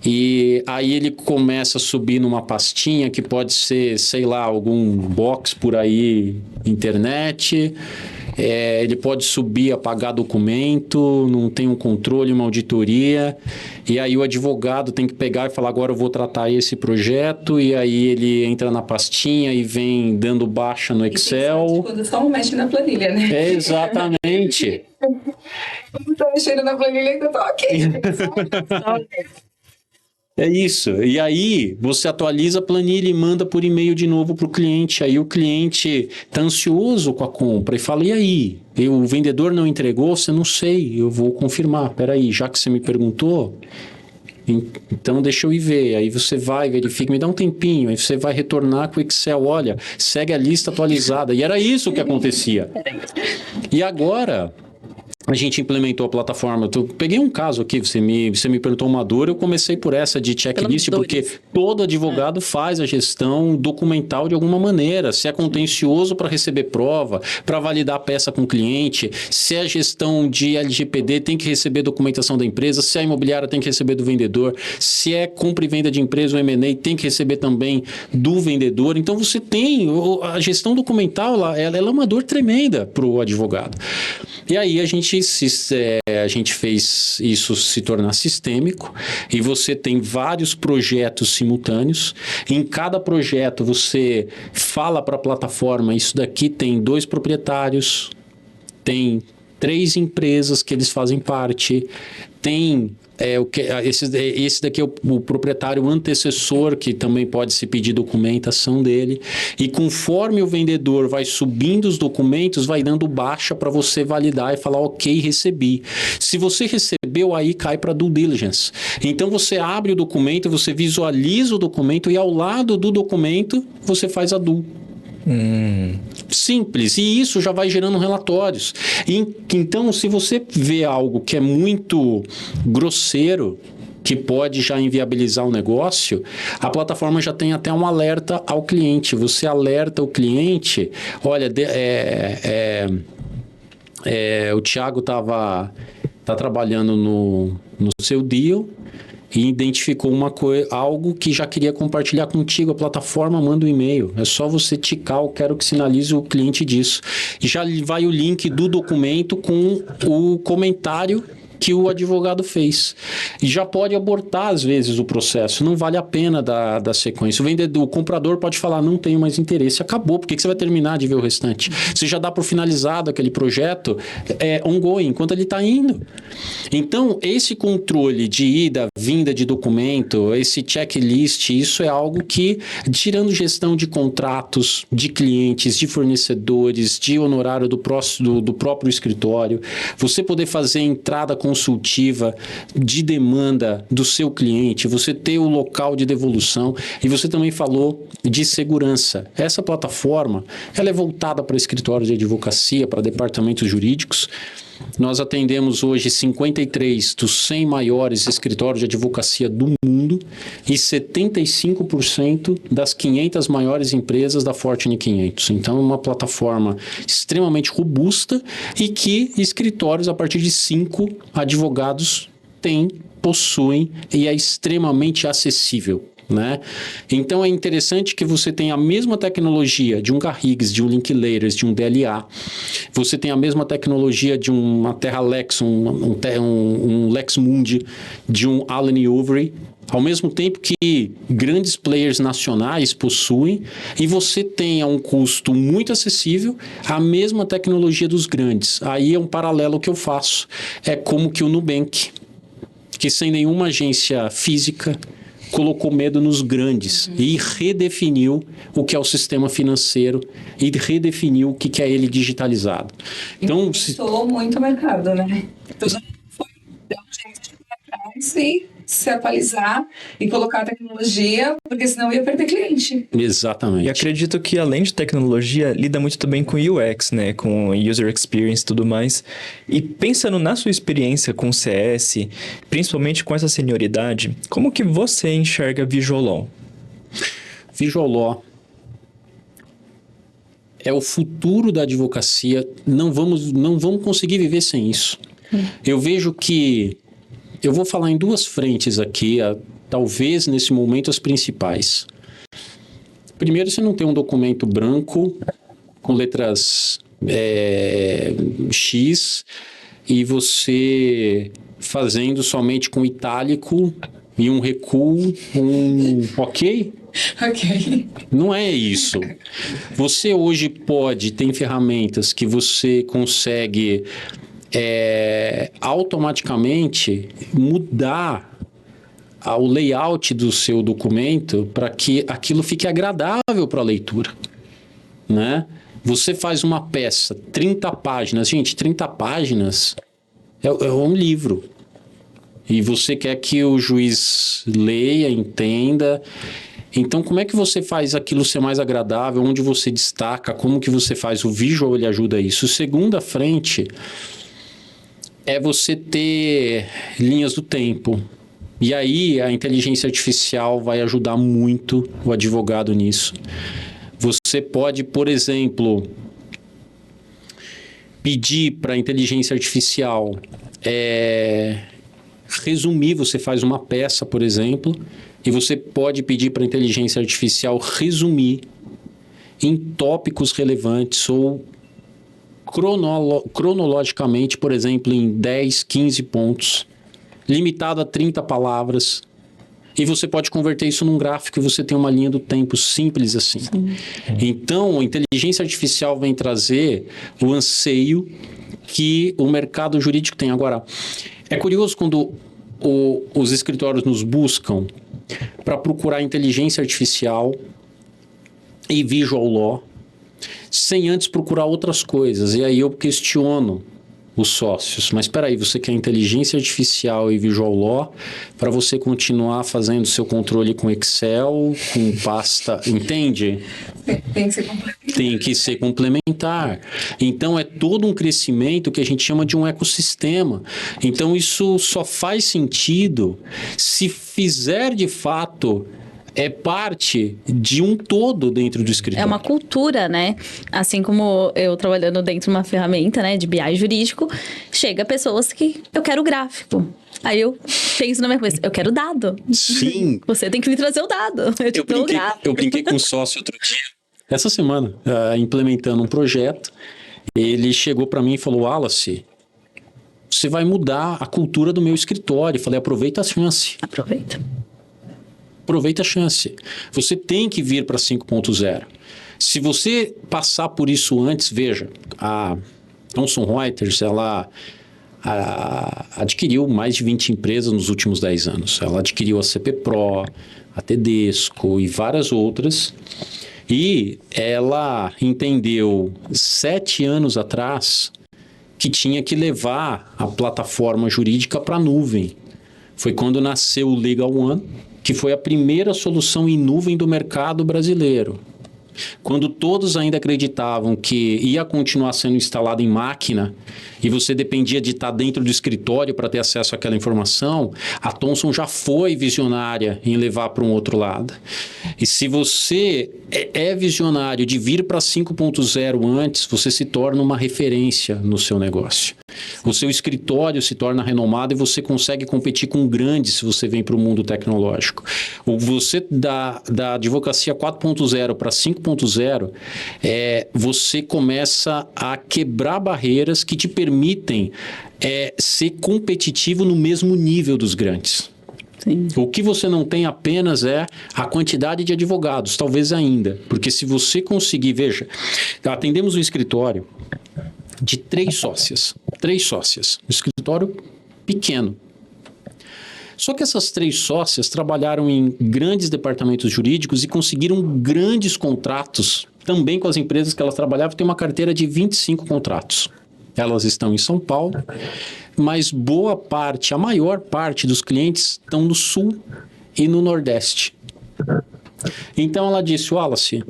E aí ele começa a subir numa pastinha que pode ser, sei lá, algum box por aí, internet. Ele pode subir, apagar documento, não tem um controle, uma auditoria. E aí o advogado tem que pegar e falar, agora eu vou tratar esse projeto. E aí ele entra na pastinha e vem dando baixa no Excel. Quando só mexe na planilha, né? Exatamente. Eu não estou mexendo na planilha, ainda estou ok. É isso. E aí, você atualiza a planilha e manda por e-mail de novo para o cliente. Aí o cliente está ansioso com a compra e fala, e aí? O vendedor não entregou? Você não sei, eu vou confirmar. Peraí, já que você me perguntou, Então, deixa eu ir ver. Aí você vai, verifica, me dá um tempinho. Aí você vai retornar com o Excel. Olha, segue a lista atualizada. E era isso que acontecia. E agora, a gente implementou a plataforma. Eu peguei um caso aqui, você me perguntou uma dor, eu comecei por essa de checklist, porque todo advogado faz a gestão documental de alguma maneira. Se é contencioso para receber prova, para validar a peça com o cliente, se é gestão de LGPD, tem que receber documentação da empresa, se é imobiliária, tem que receber do vendedor, se é compra e venda de empresa, o M&A, tem que receber também do vendedor. Então, você tem... A gestão documental, ela é uma dor tremenda para o advogado. E aí, a gente fez isso se tornar sistêmico e você tem vários projetos simultâneos. Em cada projeto você fala para a plataforma, isso daqui tem 2 proprietários, tem 3 empresas que eles fazem parte, tem... esse daqui é o proprietário antecessor, que também pode se pedir documentação dele, e conforme o vendedor vai subindo os documentos, vai dando baixa para você validar e falar ok, recebi. Se você recebeu, aí cai para due diligence. Então você abre o documento, você visualiza o documento e ao lado do documento você faz a due. Simples, e isso já vai gerando relatórios. Então, se você vê algo que é muito grosseiro, que pode já inviabilizar o negócio, a plataforma já tem até um alerta ao cliente. Você alerta o cliente, olha, o Thiago tá trabalhando no seu deal, e identificou algo que já queria compartilhar contigo, a plataforma manda um e-mail. É só você ticar, eu quero que sinalize o cliente disso. E já vai o link do documento com o comentário que o advogado fez. E já pode abortar, às vezes, o processo. Não vale a pena da sequência. O comprador pode falar, não tenho mais interesse. Acabou. Por que você vai terminar de ver o restante? Você já dá por finalizado aquele projeto ongoing, enquanto ele está indo. Então, esse controle de ida, vinda de documento, esse checklist, isso é algo que, tirando gestão de contratos, de clientes, de fornecedores, de honorário do próprio escritório, você poder fazer entrada consultiva de demanda do seu cliente, você ter o local de devolução, e você também falou de segurança. Essa plataforma, ela é voltada para escritórios de advocacia, para departamentos jurídicos. Nós atendemos hoje 53 dos 100 maiores escritórios de advocacia do mundo e 75% das 500 maiores empresas da Fortune 500. Então, é uma plataforma extremamente robusta e que escritórios a partir de 5 advogados possuem e é extremamente acessível. Né? Então é interessante que você tenha a mesma tecnologia de um Garrigues, de um Linklaters, de um DLA, você tem a mesma tecnologia de uma Terra Lex, um Lexmundi, de um Allen & Overy, ao mesmo tempo que grandes players nacionais possuem, e você tem a um custo muito acessível a mesma tecnologia dos grandes. Aí é um paralelo que eu faço, é como que o Nubank, que sem nenhuma agência física colocou medo nos grandes e redefiniu o que é o sistema financeiro e redefiniu o que é ele digitalizado. Então, Impactou muito o mercado, né? Então já foi dar um jeito de ir atrás e se atualizar e colocar a tecnologia, porque senão ia perder cliente. Exatamente. E acredito que, além de tecnologia, lida muito também com UX, né? Com User Experience e tudo mais. E pensando na sua experiência com CS, principalmente com essa senioridade, como que você enxerga Visual Law? Visual Law é o futuro da advocacia. Não vamos conseguir viver sem isso. Eu vejo que... Eu vou falar em 2 frentes aqui, talvez nesse momento as principais. Primeiro, você não tem um documento branco com letras X e você fazendo somente com itálico e um recuo, ok? Ok. Não é isso. Você hoje tem ferramentas que você consegue... automaticamente mudar o layout do seu documento para que aquilo fique agradável para a leitura, né? Você faz uma peça, 30 páginas. Gente, 30 páginas é um livro. e você quer que o juiz leia, entenda. Então, como é que você faz aquilo ser mais agradável? Onde você destaca? Como que você faz? O visual, ele ajuda isso. Segunda frente é você ter linhas do tempo. E aí, a inteligência artificial vai ajudar muito o advogado nisso. Você pode, por exemplo, pedir para a inteligência artificial resumir. Você faz uma peça, por exemplo, e você pode pedir para a inteligência artificial resumir em tópicos relevantes ou cronologicamente, por exemplo, em 10, 15 pontos, limitado a 30 palavras. E você pode converter isso num gráfico e você tem uma linha do tempo simples assim. Sim. Então, a inteligência artificial vem trazer o anseio que o mercado jurídico tem. Agora, é curioso quando os escritórios nos buscam para procurar inteligência artificial e visual law, sem antes procurar outras coisas. E aí eu questiono os sócios. Mas espera aí, você quer inteligência artificial e visual law para você continuar fazendo seu controle com Excel, com pasta, entende? Tem que ser complementar. Tem que ser complementar. Então, é todo um crescimento que a gente chama de um ecossistema. Então, isso só faz sentido se fizer, de fato, parte de um todo dentro do escritório. É uma cultura, né? Assim como eu trabalhando dentro de uma ferramenta, né, de BI jurídico, chega pessoas que eu quero gráfico. Aí eu penso na minha cabeça, eu quero dado. Sim. Você tem que me trazer o dado. Eu brinquei com um sócio outro dia, essa semana, implementando um projeto. Ele chegou para mim e falou: Wallace, você vai mudar a cultura do meu escritório. Eu falei: aproveita a chance. Aproveita a chance. Você tem que vir para 5.0. Se você passar por isso antes, veja, a Thomson Reuters, ela adquiriu mais de 20 empresas nos últimos 10 anos. Ela adquiriu a CP Pro, a Tedesco e várias outras. E ela entendeu 7 anos atrás que tinha que levar a plataforma jurídica para a nuvem. Foi quando nasceu o Legal One, que foi a primeira solução em nuvem do mercado brasileiro. Quando todos ainda acreditavam que ia continuar sendo instalado em máquina e você dependia de estar dentro do escritório para ter acesso àquela informação, a Thomson já foi visionária em levar para um outro lado. E se você é visionário de vir para 5.0 antes, você se torna uma referência no seu negócio. O seu escritório se torna renomado e você consegue competir com grandes se você vem para o mundo tecnológico. Você da advocacia 4.0 para 5.0, você começa a quebrar barreiras que te permitem ser competitivo no mesmo nível dos grandes. Sim. O que você não tem apenas é a quantidade de advogados, talvez ainda. Porque se você conseguir, veja, atendemos um escritório de 3 sócias. 3 sócias. Um escritório pequeno. Só que essas 3 sócias trabalharam em grandes departamentos jurídicos e conseguiram grandes contratos também com as empresas que elas trabalhavam. Tem uma carteira de 25 contratos. Elas estão em São Paulo, mas boa parte, a maior parte dos clientes estão no Sul e no Nordeste. Então ela disse: Wallace,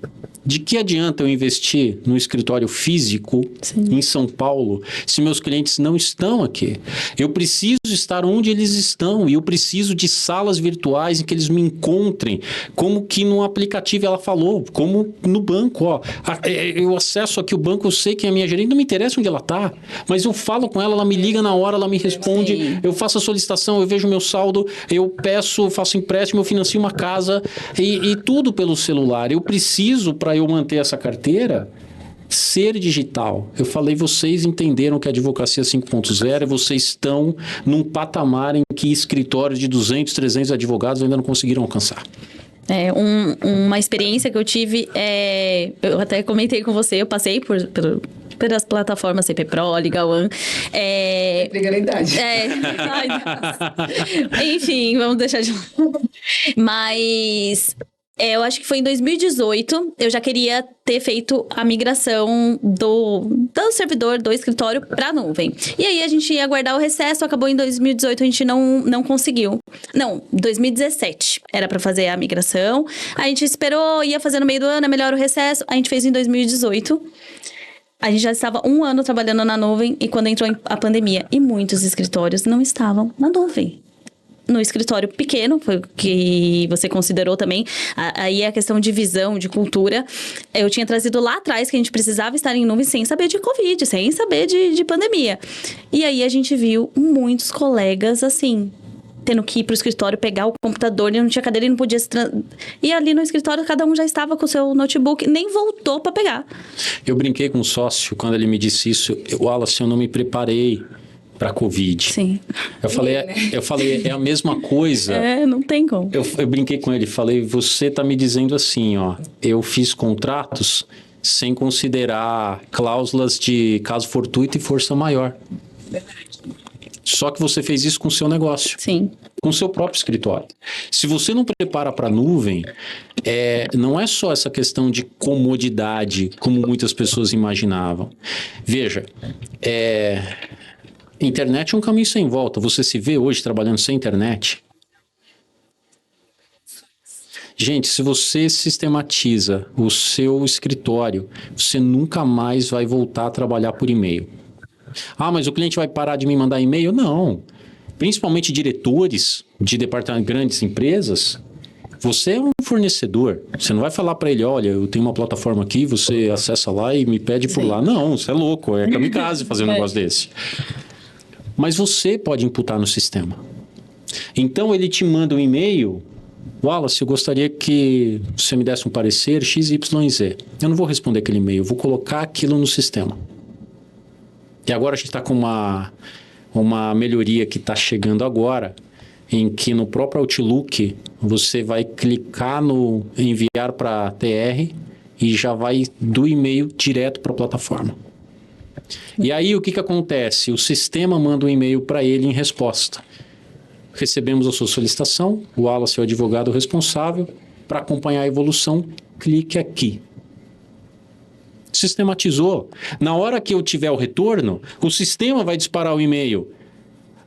de que adianta eu investir no escritório físico em São Paulo se meus clientes não estão aqui? Eu preciso estar onde eles estão e eu preciso de salas virtuais em que eles me encontrem, como que no aplicativo ela falou, como no banco. Ó, eu acesso aqui o banco, eu sei quem é a minha gerente, não me interessa onde ela está, mas eu falo com ela, ela me liga na hora, ela me responde, eu faço a solicitação, eu vejo meu saldo, eu peço, faço empréstimo, eu financio uma casa e tudo pelo celular. Eu preciso, para eu manter essa carteira, ser digital. Eu falei, vocês entenderam que a advocacia 5.0 e vocês estão num patamar em que escritórios de 200, 300 advogados ainda não conseguiram alcançar. Uma experiência que eu tive, eu até comentei com você, eu passei pelas plataformas CP Pro, Legal One. Legalidade. Ai, Deus. Enfim, vamos deixar de lado. Mas Eu acho que foi em 2018, eu já queria ter feito a migração do servidor, do escritório para a nuvem. E aí a gente ia aguardar o recesso, acabou em 2018, a gente não conseguiu. Não, 2017 era para fazer a migração. A gente esperou, ia fazer no meio do ano, é melhor o recesso. A gente fez em 2018. A gente já estava 1 ano trabalhando na nuvem e quando entrou a pandemia. E muitos escritórios não estavam na nuvem. No escritório pequeno, foi o que você considerou também, aí é a questão de visão, de cultura. Eu tinha trazido lá atrás que a gente precisava estar em nuvem sem saber de Covid, sem saber de pandemia. E aí a gente viu muitos colegas, assim, tendo que ir para o escritório, pegar o computador, ele não tinha cadeira, ele não podia E ali no escritório, cada um já estava com o seu notebook, nem voltou para pegar. Eu brinquei com um sócio, quando ele me disse isso, Wallace, eu não me preparei para Covid. Sim. Eu falei, é a mesma coisa. Não tem como. Eu brinquei com ele, falei, você tá me dizendo assim, ó, eu fiz contratos sem considerar cláusulas de caso fortuito e força maior. Verdade. Só que você fez isso com o seu negócio. Sim. Com o seu próprio escritório. Se você não prepara para a nuvem, não é só essa questão de comodidade, como muitas pessoas imaginavam. Veja, internet é um caminho sem volta. Você se vê hoje trabalhando sem internet? Gente, se você sistematiza o seu escritório, você nunca mais vai voltar a trabalhar por e-mail. Ah, mas o cliente vai parar de me mandar e-mail? Não. Principalmente diretores de departamentos, grandes empresas, você é um fornecedor. Você não vai falar para ele, olha, eu tenho uma plataforma aqui, você acessa lá e me pede por lá. Não, você é louco, é kamikaze fazer um negócio desse. Mas você pode imputar no sistema. Então ele te manda um e-mail, Wallace, eu gostaria que você me desse um parecer XYZ. Eu não vou responder aquele e-mail, eu vou colocar aquilo no sistema. E agora a gente está com uma melhoria que está chegando agora, em que no próprio Outlook você vai clicar no enviar para TR e já vai do e-mail direto para a plataforma. E aí o que acontece? O sistema manda um e-mail para ele em resposta. Recebemos a sua solicitação, o Wallace é o advogado responsável. Para acompanhar a evolução, clique aqui. Sistematizou. Na hora que eu tiver o retorno, o sistema vai disparar o e-mail.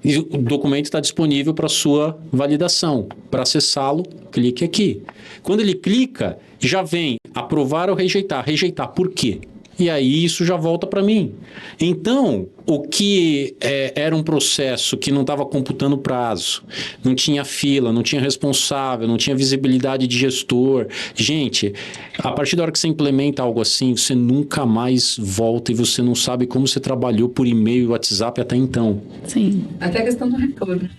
E o documento está disponível para sua validação. Para acessá-lo, clique aqui. Quando ele clica, já vem aprovar ou rejeitar. Rejeitar por quê? E aí isso já volta para mim. Então, o que era um processo que não estava computando prazo, não tinha fila, não tinha responsável, não tinha visibilidade de gestor. Gente, a partir da hora que você implementa algo assim, você nunca mais volta e você não sabe como você trabalhou por e-mail e WhatsApp até então. Sim. Até a questão do retorno, né?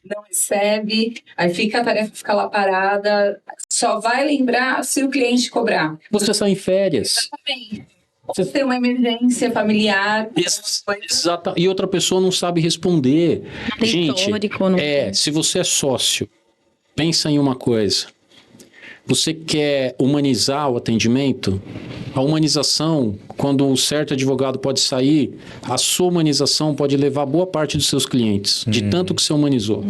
Não recebe, aí fica a tarefa fica lá parada, só vai lembrar se o cliente cobrar. Você sai em férias. Exatamente. Você tem uma emergência familiar. Exato. E outra pessoa não sabe responder. Tem Gente, histórico, não tem. se você é sócio, pensa em uma coisa. Você quer humanizar o atendimento? A humanização, quando um certo advogado pode sair, a sua humanização pode levar boa parte dos seus clientes, de tanto que você humanizou.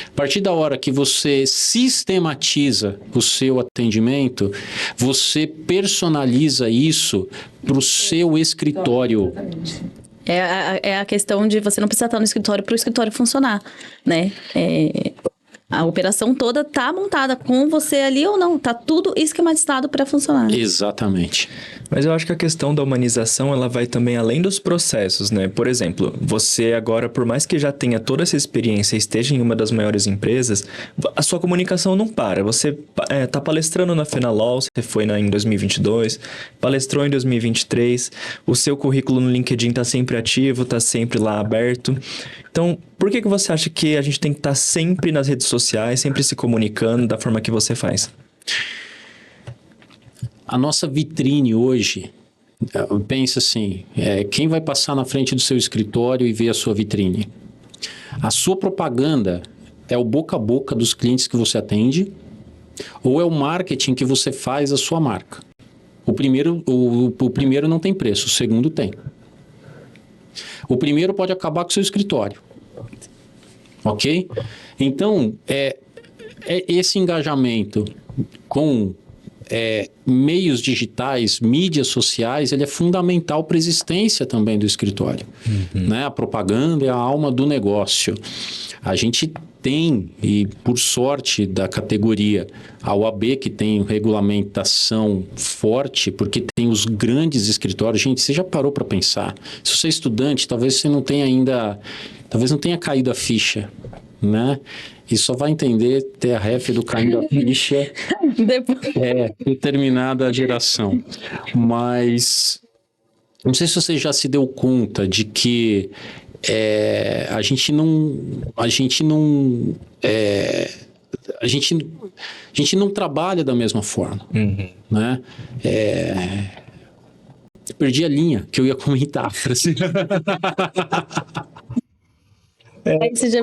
A partir da hora que você sistematiza o seu atendimento, você personaliza isso para o seu escritório. É a questão de você não precisar estar no escritório para o escritório funcionar, né? A operação toda tá montada com você ali ou não. Tá tudo esquematizado para funcionar. Exatamente. Mas eu acho que a questão da humanização, ela vai também além dos processos, né? Por exemplo, você agora, por mais que já tenha toda essa experiência e esteja em uma das maiores empresas, a sua comunicação não para. Você tá palestrando na Fenalol, você foi em 2022, palestrou em 2023, o seu currículo no LinkedIn tá sempre ativo, tá sempre lá aberto. Então, por que você acha que a gente tem que estar sempre nas redes sociais, sempre se comunicando da forma que você faz? A nossa vitrine hoje, pensa assim, quem vai passar na frente do seu escritório e ver a sua vitrine? A sua propaganda é o boca a boca dos clientes que você atende ou é o marketing que você faz a sua marca? O primeiro não tem preço, o segundo tem. O primeiro pode acabar com o seu escritório. ok? Então, esse engajamento com meios digitais, mídias sociais, ele é fundamental para a existência também do escritório. Né? A propaganda é a alma do negócio. A gente tem, e por sorte da categoria, a OAB, que tem regulamentação forte, porque tem os grandes escritórios. Gente, você já parou para pensar? Se você é estudante, talvez você não tenha ainda... Talvez não tenha caído a ficha, né? E só vai entender ter a ref do caindo a ficha determinada geração. Mas não sei se você já se deu conta de que a gente não trabalha da mesma forma, né? Perdi a linha que eu ia comentar.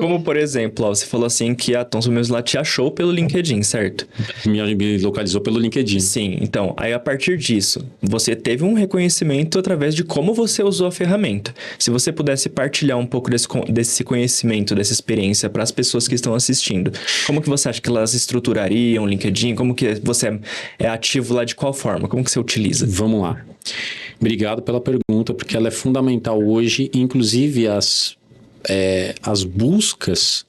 Como, por exemplo, você falou assim que a Thomson Mills lá te achou pelo LinkedIn, certo? Me localizou pelo LinkedIn. Sim, então, aí a partir disso, você teve um reconhecimento através de como você usou a ferramenta. Se você pudesse partilhar um pouco desse conhecimento, dessa experiência para as pessoas que estão assistindo, como que você acha que elas estruturariam o LinkedIn? Como que você é ativo lá de qual forma? Como que você utiliza? Vamos lá. Obrigado pela pergunta, porque ela é fundamental hoje, inclusive as buscas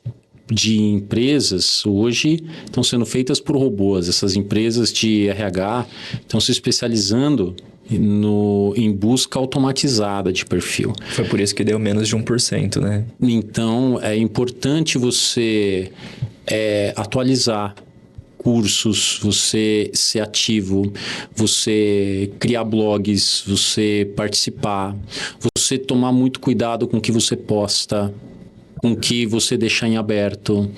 de empresas hoje estão sendo feitas por robôs. Essas empresas de RH estão se especializando em busca automatizada de perfil. Foi por isso que deu menos de 1%, né? Então, é importante você atualizar cursos, você ser ativo, você criar blogs, você participar, você tomar muito cuidado com o que você posta, com o que você deixar em aberto,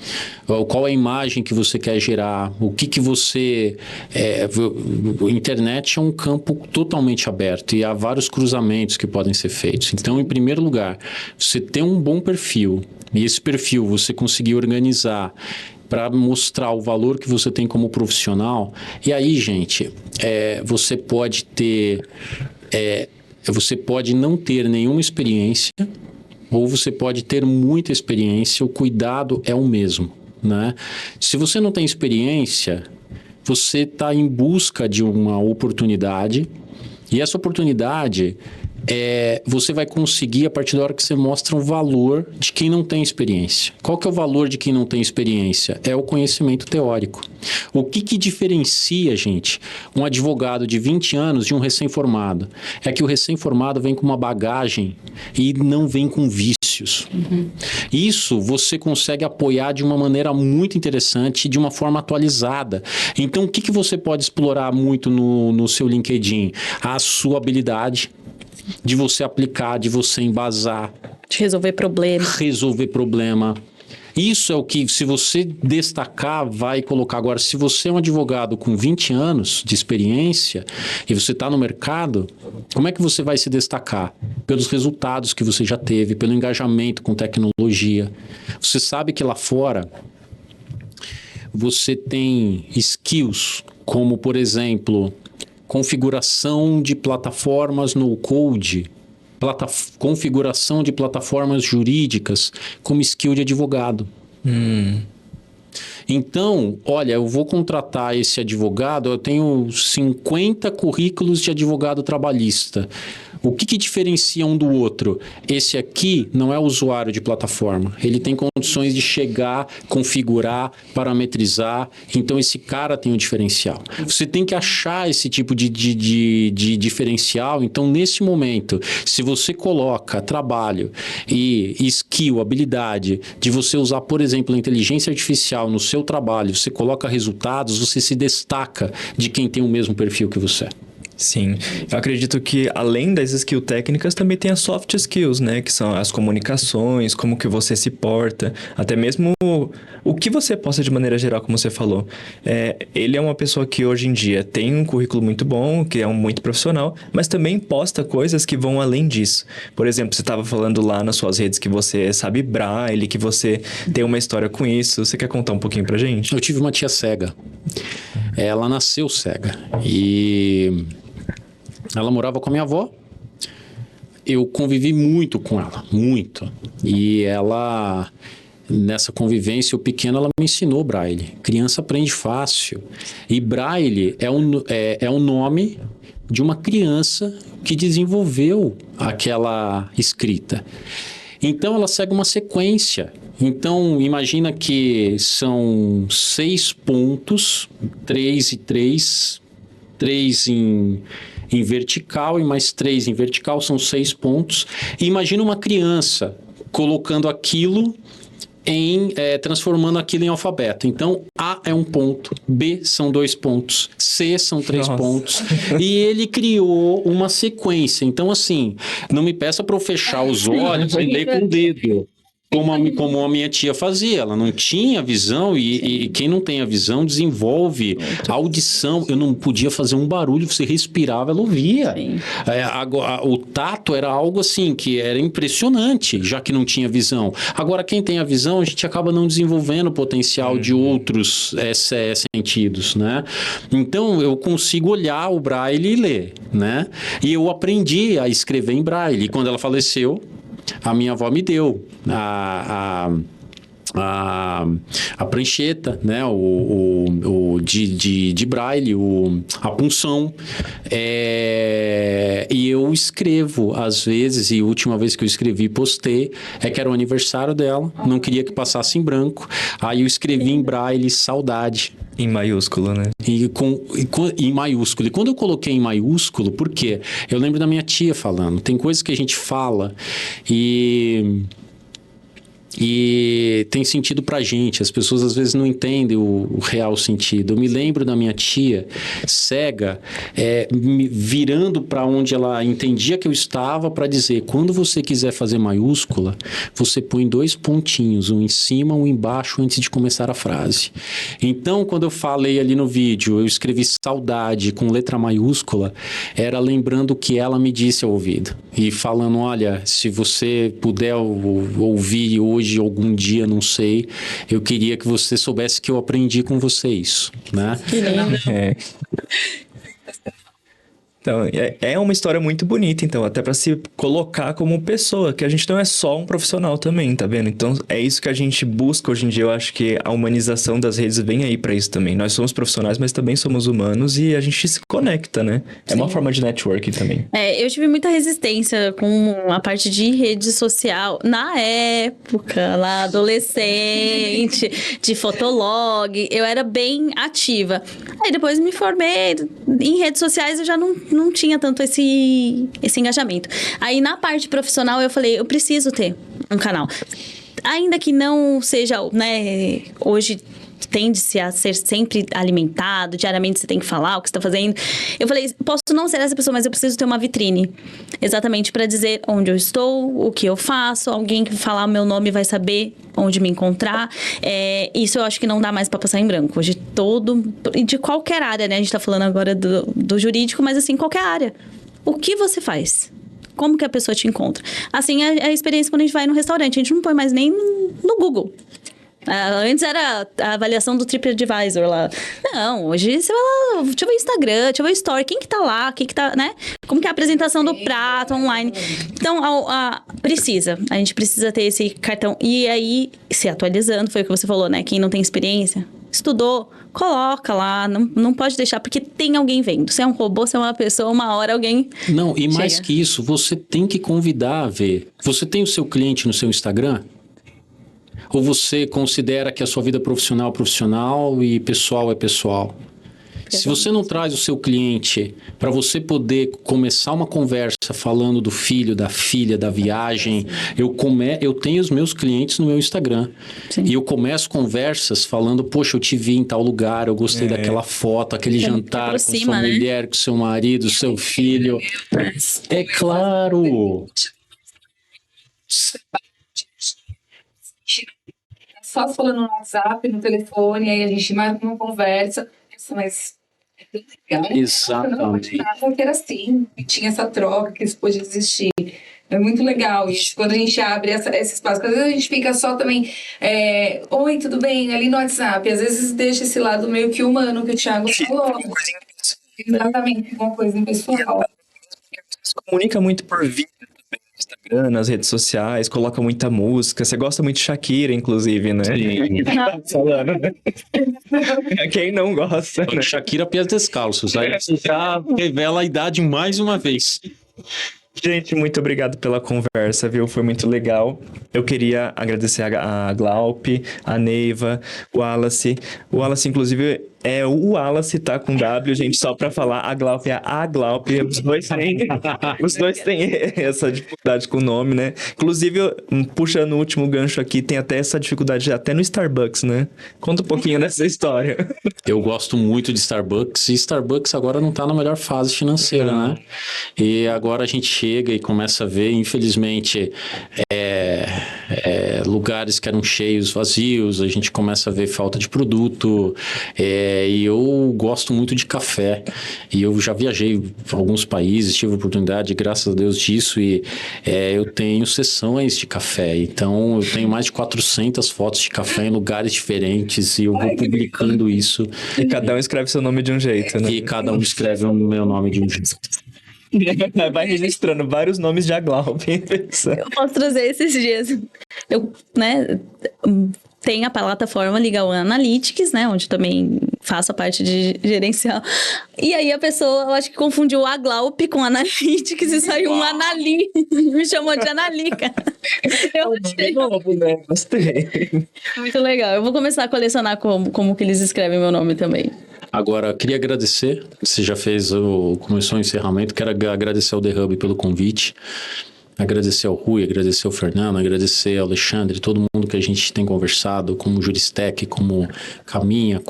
qual é a imagem que você quer gerar, o que você... A internet é um campo totalmente aberto e há vários cruzamentos que podem ser feitos. Então, em primeiro lugar, você ter um bom perfil, e esse perfil você conseguir organizar para mostrar o valor que você tem como profissional. E aí, gente, você pode ter... você pode não ter nenhuma experiência, ou você pode ter muita experiência, o cuidado é o mesmo, né? Se você não tem experiência, você está em busca de uma oportunidade, e essa oportunidade você vai conseguir a partir da hora que você mostra o valor de quem não tem experiência. Qual que é o valor de quem não tem experiência? É o conhecimento teórico. O que diferencia, gente, um advogado de 20 anos de um recém-formado? É que o recém-formado vem com uma bagagem e não vem com vícios. Isso você consegue apoiar de uma maneira muito interessante, de uma forma atualizada. Então, o que você pode explorar muito no seu LinkedIn? A sua habilidade de você aplicar, de você embasar. De resolver problema. Resolver problema. Isso é o que, se você destacar, vai colocar. Agora, se você é um advogado com 20 anos de experiência e você está no mercado, como é que você vai se destacar? Pelos resultados que você já teve, pelo engajamento com tecnologia. Você sabe que lá fora você tem skills como, por exemplo, configuração de plataformas no code, configuração de plataformas jurídicas como skill de advogado. Então, olha, eu vou contratar esse advogado, eu tenho 50 currículos de advogado trabalhista. O que diferencia um do outro? Esse aqui não é usuário de plataforma. Ele tem condições de chegar, configurar, parametrizar. Então, esse cara tem um diferencial. Você tem que achar esse tipo de diferencial. Então, nesse momento, se você coloca trabalho e skill, habilidade de você usar, por exemplo, a inteligência artificial no seu trabalho, você coloca resultados, você se destaca de quem tem o mesmo perfil que você. Sim, eu acredito que além das skills técnicas também tem as soft skills, né? Que são as comunicações, como que você se porta, até mesmo o que você posta de maneira geral, como você falou. Ele é uma pessoa que hoje em dia tem um currículo muito bom, que é muito profissional, mas também posta coisas que vão além disso. Por exemplo, você estava falando lá nas suas redes que você sabe braille, que você tem uma história com isso. Você quer contar um pouquinho pra gente? Eu tive uma tia cega. Ela nasceu cega e ela morava com a minha avó. Eu convivi muito com ela, muito. E ela nessa convivência, o pequeno, ela me ensinou Braille. Criança aprende fácil. E Braille é o nome de uma criança que desenvolveu aquela escrita. Então, ela segue uma sequência. Então, imagina que são 6 pontos, 3 e 3, 3 em vertical e mais 3 em vertical, são 6 pontos. E imagina uma criança colocando aquilo transformando aquilo em alfabeto. Então, A é um ponto, B são 2 pontos, C são 3 pontos. E ele criou uma sequência. Então, assim, não me peça para eu fechar os olhos e ler com o dedo. Como a minha tia fazia, ela não tinha visão e quem não tem a visão desenvolve a audição. Eu não podia fazer um barulho, você respirava, ela ouvia. O tato era algo assim que era impressionante, já que não tinha visão. Agora, quem tem a visão, a gente acaba não desenvolvendo o potencial de outros sentidos, né? Então, eu consigo olhar o Braille e ler, né? E eu aprendi a escrever em Braille. E quando ela faleceu, a minha avó me deu a prancheta, né? De Braille, a punção. E eu escrevo, às vezes, e a última vez que eu escrevi, postei, que era o aniversário dela, não queria que passasse em branco. Aí eu escrevi em Braille, saudade. Em maiúsculo, né? Em maiúsculo. E quando eu coloquei em maiúsculo, por quê? Eu lembro da minha tia falando. Tem coisas que a gente fala e tem sentido pra gente. As pessoas às vezes não entendem o real sentido. Eu me lembro da minha tia, cega, virando para onde ela entendia que eu estava para dizer, quando você quiser fazer maiúscula, você põe 2 pontinhos, um em cima, um embaixo, antes de começar a frase. Então, quando eu falei ali no vídeo, eu escrevi saudade com letra maiúscula, era lembrando o que ela me disse ao ouvido. E falando, olha, se você puder ouvir hoje, algum dia, não sei, eu queria que você soubesse que eu aprendi com você isso, né? Que lindo. Então, é uma história muito bonita, então, até para se colocar como pessoa, que a gente não é só um profissional também, tá vendo? Então, é isso que a gente busca hoje em dia. Eu acho que a humanização das redes vem aí para isso também. Nós somos profissionais, mas também somos humanos e a gente se conecta, né? É uma forma de networking também. Eu tive muita resistência com a parte de rede social na época, lá adolescente, de fotolog, eu era bem ativa. Aí depois me formei, em redes sociais eu já não tinha tanto esse engajamento. Aí na parte profissional eu falei, eu preciso ter um canal. Ainda que não seja, né, hoje tende-se a ser sempre alimentado, diariamente você tem que falar o que você está fazendo. Eu falei, posso não ser essa pessoa, mas eu preciso ter uma vitrine. Exatamente para dizer onde eu estou, o que eu faço, alguém que falar o meu nome vai saber onde me encontrar. Isso eu acho que não dá mais para passar em branco. Hoje de qualquer área, né? A gente tá falando agora do jurídico, mas assim, qualquer área. O que você faz? Como que a pessoa te encontra? Assim, a experiência quando a gente vai no restaurante, a gente não põe mais nem no Google. Antes era a avaliação do TripAdvisor lá. Não, hoje você vai lá, deixa eu ver o Instagram, deixa eu ver o Story, quem que tá lá, quem que tá, né? Como que é a apresentação do prato online. Então, a gente precisa ter esse cartão. E aí, se atualizando, foi o que você falou, né? Quem não tem experiência, estudou, coloca lá, não pode deixar, porque tem alguém vendo. Se é um robô, se é uma pessoa, uma hora alguém Não, e mais chega. que isso, você tem que convidar a ver. Você tem o seu cliente no seu Instagram? Ou você considera que a sua vida profissional é profissional e pessoal é pessoal? Se você não traz o seu cliente para você poder começar uma conversa falando do filho, da filha, da viagem, eu tenho os meus clientes no meu Instagram. Sim. E eu começo conversas falando, poxa, eu te vi em tal lugar, eu gostei daquela foto, aquele jantar com sua né? mulher, com seu marido, seu filho. É claro! Só falando no WhatsApp, no telefone, aí a gente marca uma conversa. Nossa, mas é tão legal. Exatamente. Eu não imaginava que era assim, que tinha essa troca, que isso podia existir. É muito legal isso, quando a gente abre esse espaço. Às vezes a gente fica só também, oi, tudo bem, ali no WhatsApp. Às vezes deixa esse lado meio que humano que o Thiago falou. Exatamente, uma coisa pessoal. Se comunica muito por vídeo também. Instagram, nas redes sociais, coloca muita música. Você gosta muito de Shakira, inclusive, né? Sim. Falando, né? Quem não gosta, né? Shakira Pés Descalços. Aí você já revela a idade mais uma vez. Gente, muito obrigado pela conversa, viu? Foi muito legal. Eu queria agradecer a Glaupe, a Neiva, o Wallace. O Wallace, inclusive, é o Wallace, tá? Com W, gente, só pra falar. A Glaupe é a Glaupe. Os dois têm essa dificuldade com o nome, né? Inclusive, puxando o último gancho aqui, tem até essa dificuldade até no Starbucks, né? Conta um pouquinho dessa história. Eu gosto muito de Starbucks, e Starbucks agora não tá na melhor fase financeira, né? E agora a gente chega e começa a ver, infelizmente, lugares que eram cheios, vazios, a gente começa a ver falta de produto, e eu gosto muito de café, e eu já viajei para alguns países, tive a oportunidade, graças a Deus, disso, e eu tenho sessões de café, então eu tenho mais de 400 fotos de café em lugares diferentes, e eu vou publicando isso. E cada um escreve seu nome de um jeito, né? E cada um escreve o meu nome de um jeito. Vai registrando vários nomes de Glaupe. Eu posso trazer esses dias. Eu, né, tem a plataforma Legal Analytics, né, onde também faço a parte de gerencial. E aí a pessoa, eu acho que confundiu a Glaupe com Analytics e saiu um Anali. Me chamou de Analica. Eu achei Gostei. muito legal. Eu vou começar a colecionar como que eles escrevem meu nome também. Agora, queria agradecer, você já começou o encerramento, quero agradecer ao The Hub pelo convite, agradecer ao Rui, agradecer ao Fernando, agradecer ao Alexandre, todo mundo que a gente tem conversado, como Juristec, como Caminha,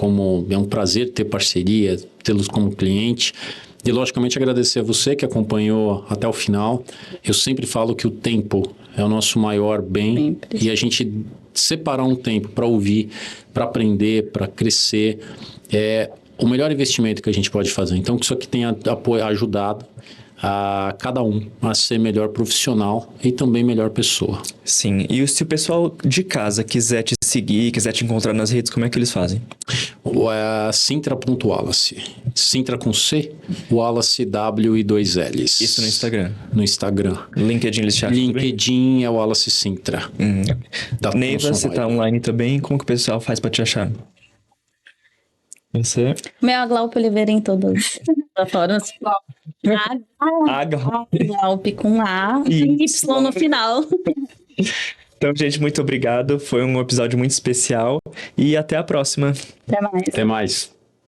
é um prazer ter parceria, tê-los como cliente. E, logicamente, agradecer a você que acompanhou até o final. Eu sempre falo que o tempo é o nosso maior bem, e a gente separar um tempo para ouvir, para aprender, para crescer, é o melhor investimento que a gente pode fazer. Então, que isso aqui tenha ajudado a cada um a ser melhor profissional e também melhor pessoa. Sim, e se o pessoal de casa quiser te seguir, quiser te encontrar nas redes, como é que eles fazem? Sintra.wallace. Sintra com C, Wallace W e 2 L's. Isso no Instagram. No Instagram. LinkedIn eles te acham também? LinkedIn é Wallace Sintra. Neiva, você tá online também? Como que o pessoal faz pra te achar? Você? Meu é Glaupe Oliveira em todas as plataformas. A Glaupe. Glaupe com A e Y no final. Então, gente, muito obrigado. Foi um episódio muito especial e até a próxima. Até mais. Até mais.